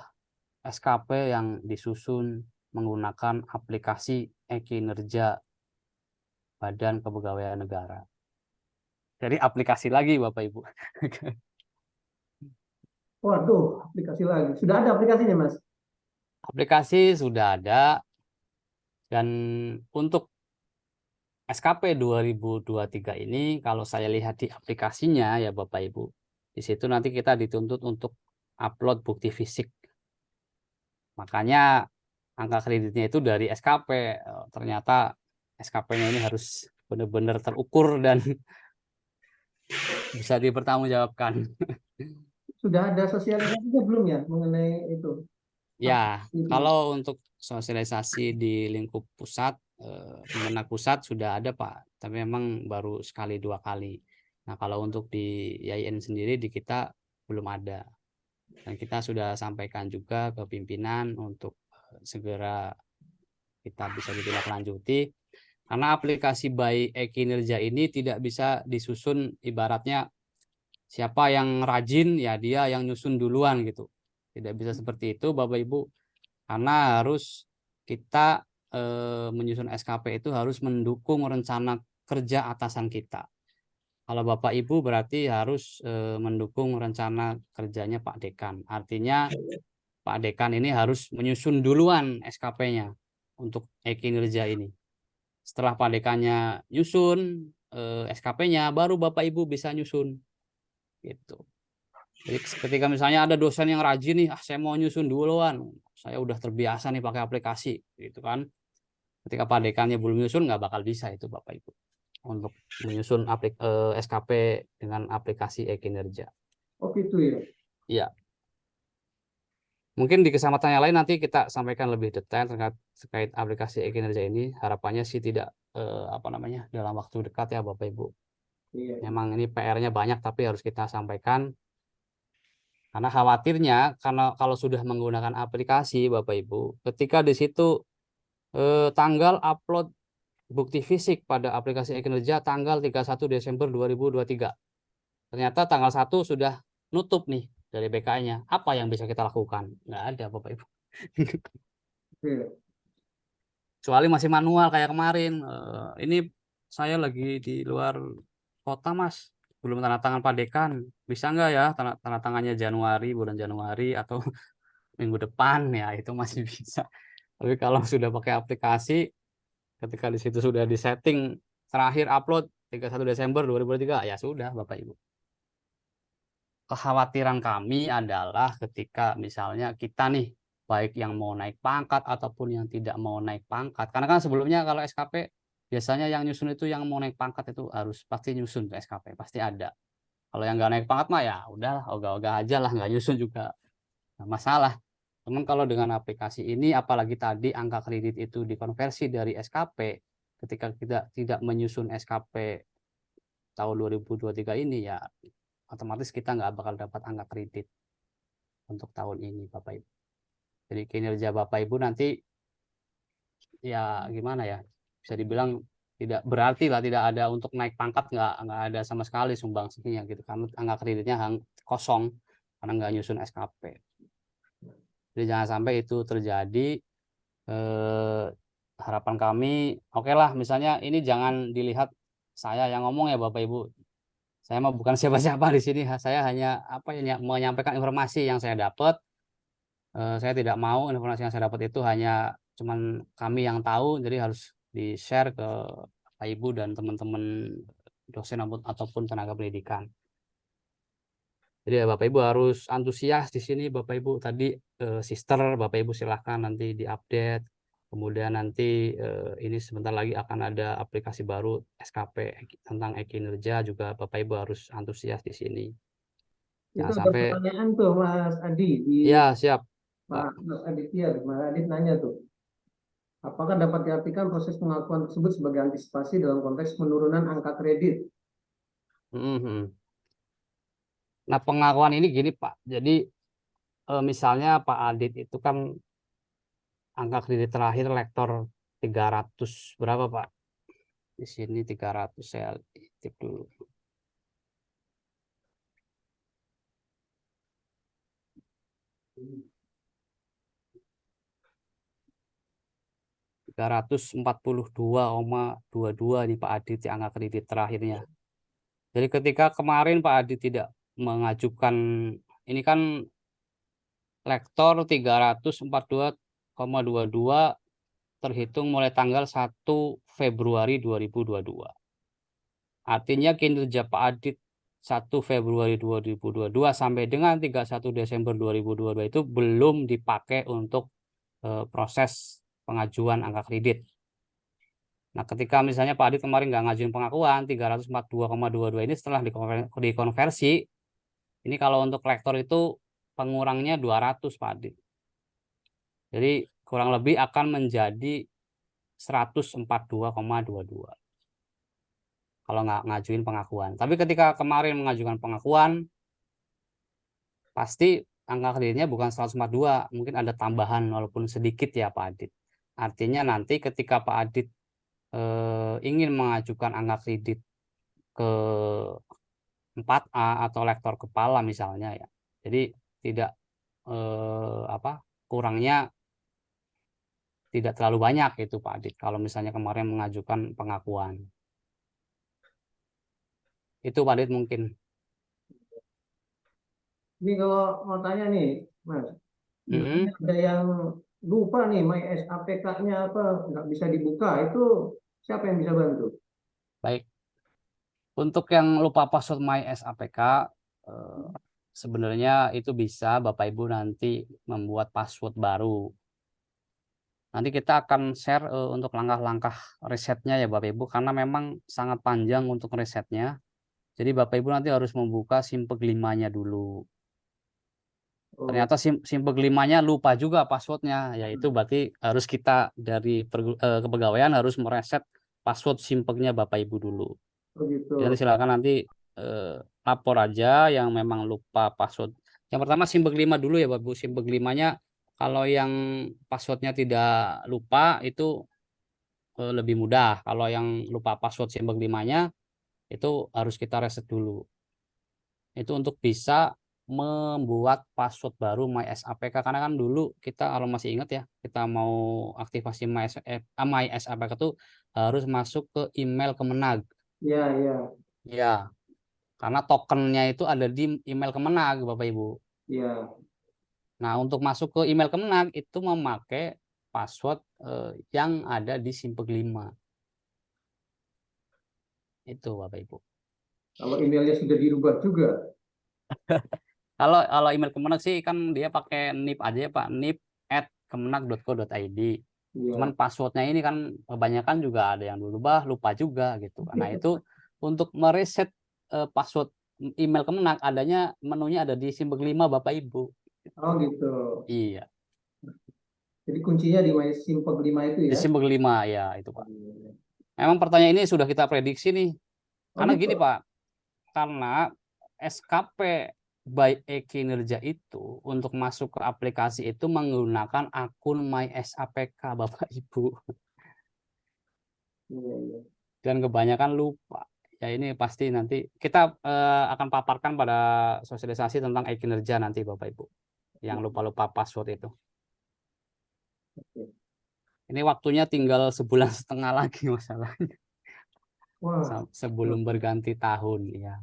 SKP yang disusun menggunakan aplikasi e-kinerja Badan Kepegawaian Negara. Jadi aplikasi lagi Bapak Ibu. Waduh, aplikasi lagi. Sudah ada aplikasinya, Mas? Aplikasi sudah ada, dan untuk SKP 2023 ini kalau saya lihat di aplikasinya ya Bapak Ibu, di situ nanti kita dituntut untuk upload bukti fisik. Makanya angka kreditnya itu dari SKP. Ternyata SKP-nya ini harus benar-benar terukur dan bisa dipertanggungjawabkan. Sudah ada sosialisasinya belum ya mengenai itu? Ya, Itu. kalau untuk sosialisasi di lingkup pusat, Kemenak pusat sudah ada Pak, tapi memang baru sekali 2 kali. Nah, kalau untuk di YIN sendiri di kita belum ada. Dan kita sudah sampaikan juga ke pimpinan untuk segera kita bisa ditindaklanjuti. Karena aplikasi by e-kinerja ini tidak bisa disusun ibaratnya siapa yang rajin ya dia yang nyusun duluan gitu. Tidak bisa seperti itu Bapak Ibu. Karena harus kita menyusun SKP itu harus mendukung rencana kerja atasan kita. Kalau Bapak Ibu berarti harus mendukung rencana kerjanya Pak Dekan. Artinya Pak Dekan ini harus menyusun duluan SKP-nya untuk e-kinerja ini. Setelah Pak Dekannya nyusun SKP-nya, baru Bapak Ibu bisa nyusun. Gitu. Jadi ketika misalnya ada dosen yang rajin nih, saya mau nyusun duluan, saya udah terbiasa nih pakai aplikasi, gitu kan. Ketika Pak Dekannya belum nyusun, nggak bakal bisa itu Bapak Ibu untuk menyusun SKP dengan aplikasi e-kinerja. Oh gitu ya. Iya. Mungkin di kesempatan yang lain nanti kita sampaikan lebih detail terkait aplikasi e-kinerja ini. Harapannya sih tidak dalam waktu dekat ya Bapak Ibu. Iya. Memang ini PR-nya banyak tapi harus kita sampaikan. Karena khawatirnya karena kalau sudah menggunakan aplikasi Bapak Ibu, ketika di situ tanggal upload bukti fisik pada aplikasi e-kinerja tanggal 31 Desember 2023. Ternyata tanggal 1 sudah nutup nih dari BKN-nya. Apa yang bisa kita lakukan? Nggak ada Bapak Ibu. Iya. Kecuali masih manual kayak kemarin. Ini saya lagi di luar kota Mas. Belum tanda tangan Pak Dekan. Bisa nggak ya tanda tangannya bulan Januari atau minggu depan ya itu masih bisa. Tapi kalau sudah pakai aplikasi, ketika di situ sudah disetting terakhir upload 31 Desember 2023 ya sudah Bapak Ibu. Kekhawatiran kami adalah ketika misalnya kita nih baik yang mau naik pangkat ataupun yang tidak mau naik pangkat. Karena kan sebelumnya kalau SKP biasanya yang nyusun itu yang mau naik pangkat itu harus pasti nyusun ke SKP, pasti ada. Kalau yang nggak naik pangkat mah ya udahlah ogah-ogah aja lah, nggak nyusun juga nggak masalah. Namun kalau dengan aplikasi ini apalagi tadi angka kredit itu dikonversi dari SKP, ketika kita tidak menyusun SKP tahun 2023 ini ya otomatis kita nggak bakal dapat angka kredit untuk tahun ini Bapak Ibu. Jadi kinerja Bapak Ibu nanti ya gimana ya, bisa dibilang tidak berarti lah, tidak ada untuk naik pangkat, nggak ada sama sekali sumbangsinya gitu karena angka kreditnya kosong karena nggak nyusun SKP. Jadi jangan sampai itu terjadi. Harapan kami oke lah misalnya ini jangan dilihat saya yang ngomong ya Bapak Ibu. Saya mah bukan siapa-siapa di sini. Saya hanya menyampaikan informasi yang saya dapat. Saya tidak mau informasi yang saya dapat itu hanya cuman kami yang tahu, jadi harus di-share ke Bapak Ibu dan teman-teman dosen ataupun tenaga pendidikan. Jadi ya Bapak Ibu harus antusias di sini Bapak Ibu. Tadi sister Bapak Ibu silahkan nanti diupdate. Kemudian nanti ini sebentar lagi akan ada aplikasi baru SKP tentang e-kinerja, juga Bapak Ibu harus antusias di sini. Itu Jangan ada sampai pertanyaan tuh Mas Adi di ya siap Pak. Mas Aditya, Mas Adit nanya tuh, apakah dapat diartikan proses pengakuan tersebut sebagai antisipasi dalam konteks penurunan angka kredit? Mhm. Nah, pengakuan ini gini Pak. Jadi misalnya Pak Adit itu kan angka kredit terakhir lektor 300 berapa Pak? Di sini 300 saya tip dulu. 342,22 nih Pak Adit di angka kredit terakhirnya. Jadi ketika kemarin Pak Adit tidak mengajukan, ini kan lektor 342,22 terhitung mulai tanggal 1 Februari 2022. Artinya kinerja Pak Adit 1 Februari 2022 sampai dengan 31 Desember 2022 itu belum dipakai untuk proses pengajuan angka kredit. Nah, ketika misalnya Pak Adit kemarin nggak ngajuin pengakuan 342,22 ini setelah dikonversi, ini kalau untuk lektor itu pengurangnya 200 Pak Adit. Jadi kurang lebih akan menjadi 142,22 kalau nggak ngajuin pengakuan. Tapi ketika kemarin mengajukan pengakuan, pasti angka kreditnya bukan 142, mungkin ada tambahan walaupun sedikit ya Pak Adit. Artinya nanti ketika Pak Adit ingin mengajukan angka kredit ke 4A atau lektor kepala misalnya ya. Jadi tidak kurangnya tidak terlalu banyak itu Pak Adit kalau misalnya kemarin mengajukan pengakuan. Itu Pak Adit mungkin. Ini kalau mau tanya nih, Mas, misalnya ada yang lupa nih, SAPK-nya apa nggak bisa dibuka, itu siapa yang bisa bantu? Baik. Untuk yang lupa password MySAPK, sebenarnya itu bisa Bapak Ibu nanti membuat password baru. Nanti kita akan share untuk langkah-langkah risetnya ya Bapak Ibu, karena memang sangat panjang untuk risetnya. Jadi Bapak Ibu nanti harus membuka Simpeg 5-nya dulu. Oh, Ternyata Simpeg 5-nya lupa juga passwordnya, yaitu berarti harus kita dari kepegawaian harus mereset password Simpegnya Bapak Ibu dulu. begitu. Jadi silakan nanti lapor aja yang memang lupa password. Yang pertama Simpeg 5 dulu ya Bapak Ibu. Simpeg 5-nya kalau yang passwordnya tidak lupa itu lebih mudah. Kalau yang lupa password Simpeg 5-nya itu harus kita reset dulu. Itu untuk bisa membuat password baru MySAPK, karena kan dulu kita kalau masih ingat ya, kita mau aktivasi MySAPK itu harus masuk ke email Kemenag. Ya, ya. Ya, karena tokennya itu ada di email Kemenag Bapak Ibu. Ya. Nah, untuk masuk ke email Kemenag itu memakai password yang ada di Simpeg 5. Itu Bapak Ibu. Kalau emailnya sudah dirubah juga. Kalau email Kemenag sih kan dia pakai NIP aja ya Pak, nip@kemenag.co.id. Cuman Ya. passwordnya ini kan kebanyakan juga ada yang berubah, lupa juga gitu. Karena itu untuk mereset password email Kemenag adanya menunya ada di Simpeg 5 Bapak Ibu. Oh gitu. Iya, Jadi kuncinya di Simpeg 5 itu di ya. Simpeg 5 ya itu Pak. Memang pertanyaan ini sudah kita prediksi nih. Oh Karena gitu. gini Pak, karena SKP by e-kinerja itu untuk masuk ke aplikasi itu menggunakan akun MySAPK Bapak Ibu. Iya, iya. Dan kebanyakan lupa. Ya ini pasti nanti kita akan paparkan pada sosialisasi tentang e-kinerja nanti Bapak Ibu. Yang lupa-lupa password itu. Oke. Ini waktunya tinggal 1,5 bulan lagi masalahnya. Wah. Sebelum berganti tahun ya.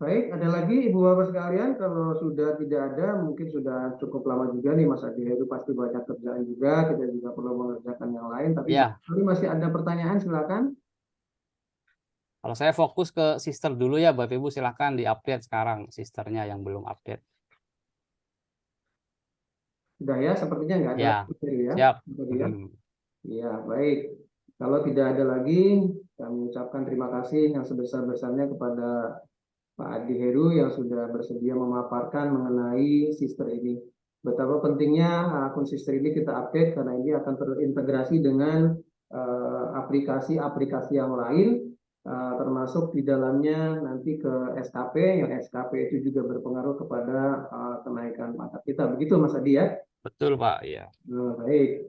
Baik, ada lagi Ibu Bapak sekalian, kalau sudah tidak ada, mungkin sudah cukup lama juga nih Mas Adi Heru pasti banyak kerjaan juga, kita juga perlu mengerjakan yang lain, tapi Ya, barangkali masih ada pertanyaan, silakan. kalau saya fokus ke sister dulu ya, Bapak Ibu silakan di-update sekarang sisternya yang belum update. Sudah ya, sepertinya nggak ada Ya, lagi ya. siap. Tadi ya. Hmm. Iya, baik. Kalau tidak ada lagi, kami ucapkan terima kasih yang sebesar-besarnya kepada Pak Adi Heru yang sudah bersedia memaparkan mengenai sister ini. Betapa pentingnya akun sister ini kita update karena ini akan terintegrasi dengan aplikasi-aplikasi yang lain, termasuk di dalamnya nanti ke SKP, yang SKP itu juga berpengaruh kepada kenaikan pangkat kita. Begitu Mas Adi ya? Betul, Pak. Ya. Nah, baik.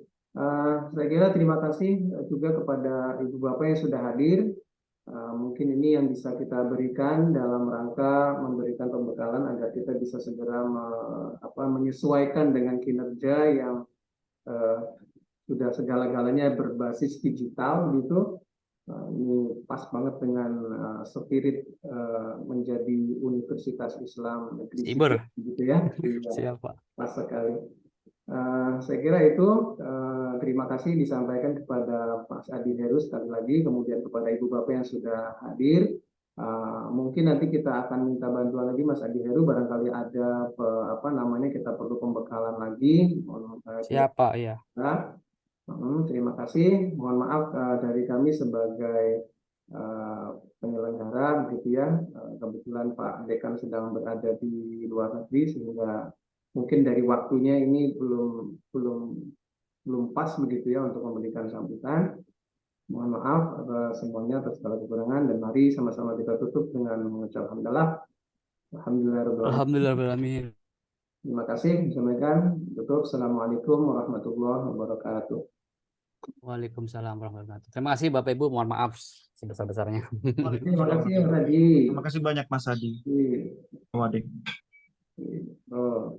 Saya kira terima kasih juga kepada Ibu Bapak yang sudah hadir. Mungkin ini yang bisa kita berikan dalam rangka memberikan pembekalan agar kita bisa segera menyesuaikan dengan kinerja yang eh, sudah segala-galanya berbasis digital gitu. Ini pas banget dengan spirit menjadi Universitas Islam Negeri Siber. Sipil, gitu ya. Iya, Siap, Pak. pas sekali. Saya kira itu terima kasih disampaikan kepada Mas Adi Heru sekali lagi, kemudian kepada Ibu Bapak yang sudah hadir. Mungkin nanti kita akan minta bantuan lagi Mas Adi Heru, barangkali ada kita perlu pembekalan lagi. Siap, Pak. Ya. Terima kasih. Mohon maaf dari kami sebagai penyelenggara begitu ya. Kebetulan Pak Dekan sedang berada di luar negeri sehingga mungkin dari waktunya ini belum pas begitu ya untuk memberikan sambutan. Mohon maaf semuanya atas segala kekurangan dan mari sama-sama kita tutup dengan mengucap hamdalah. Alhamdulillah. Terima kasih. Disampaikan. Tutup. Assalamualaikum warahmatullahi wabarakatuh. Waalaikumsalam warahmatullahi wabarakatuh. Terima kasih Bapak Ibu, mohon maaf sebesar-besarnya. Terima kasih Mas Adi. Terima kasih banyak Mas Adi. Iya. Wadik. Oh.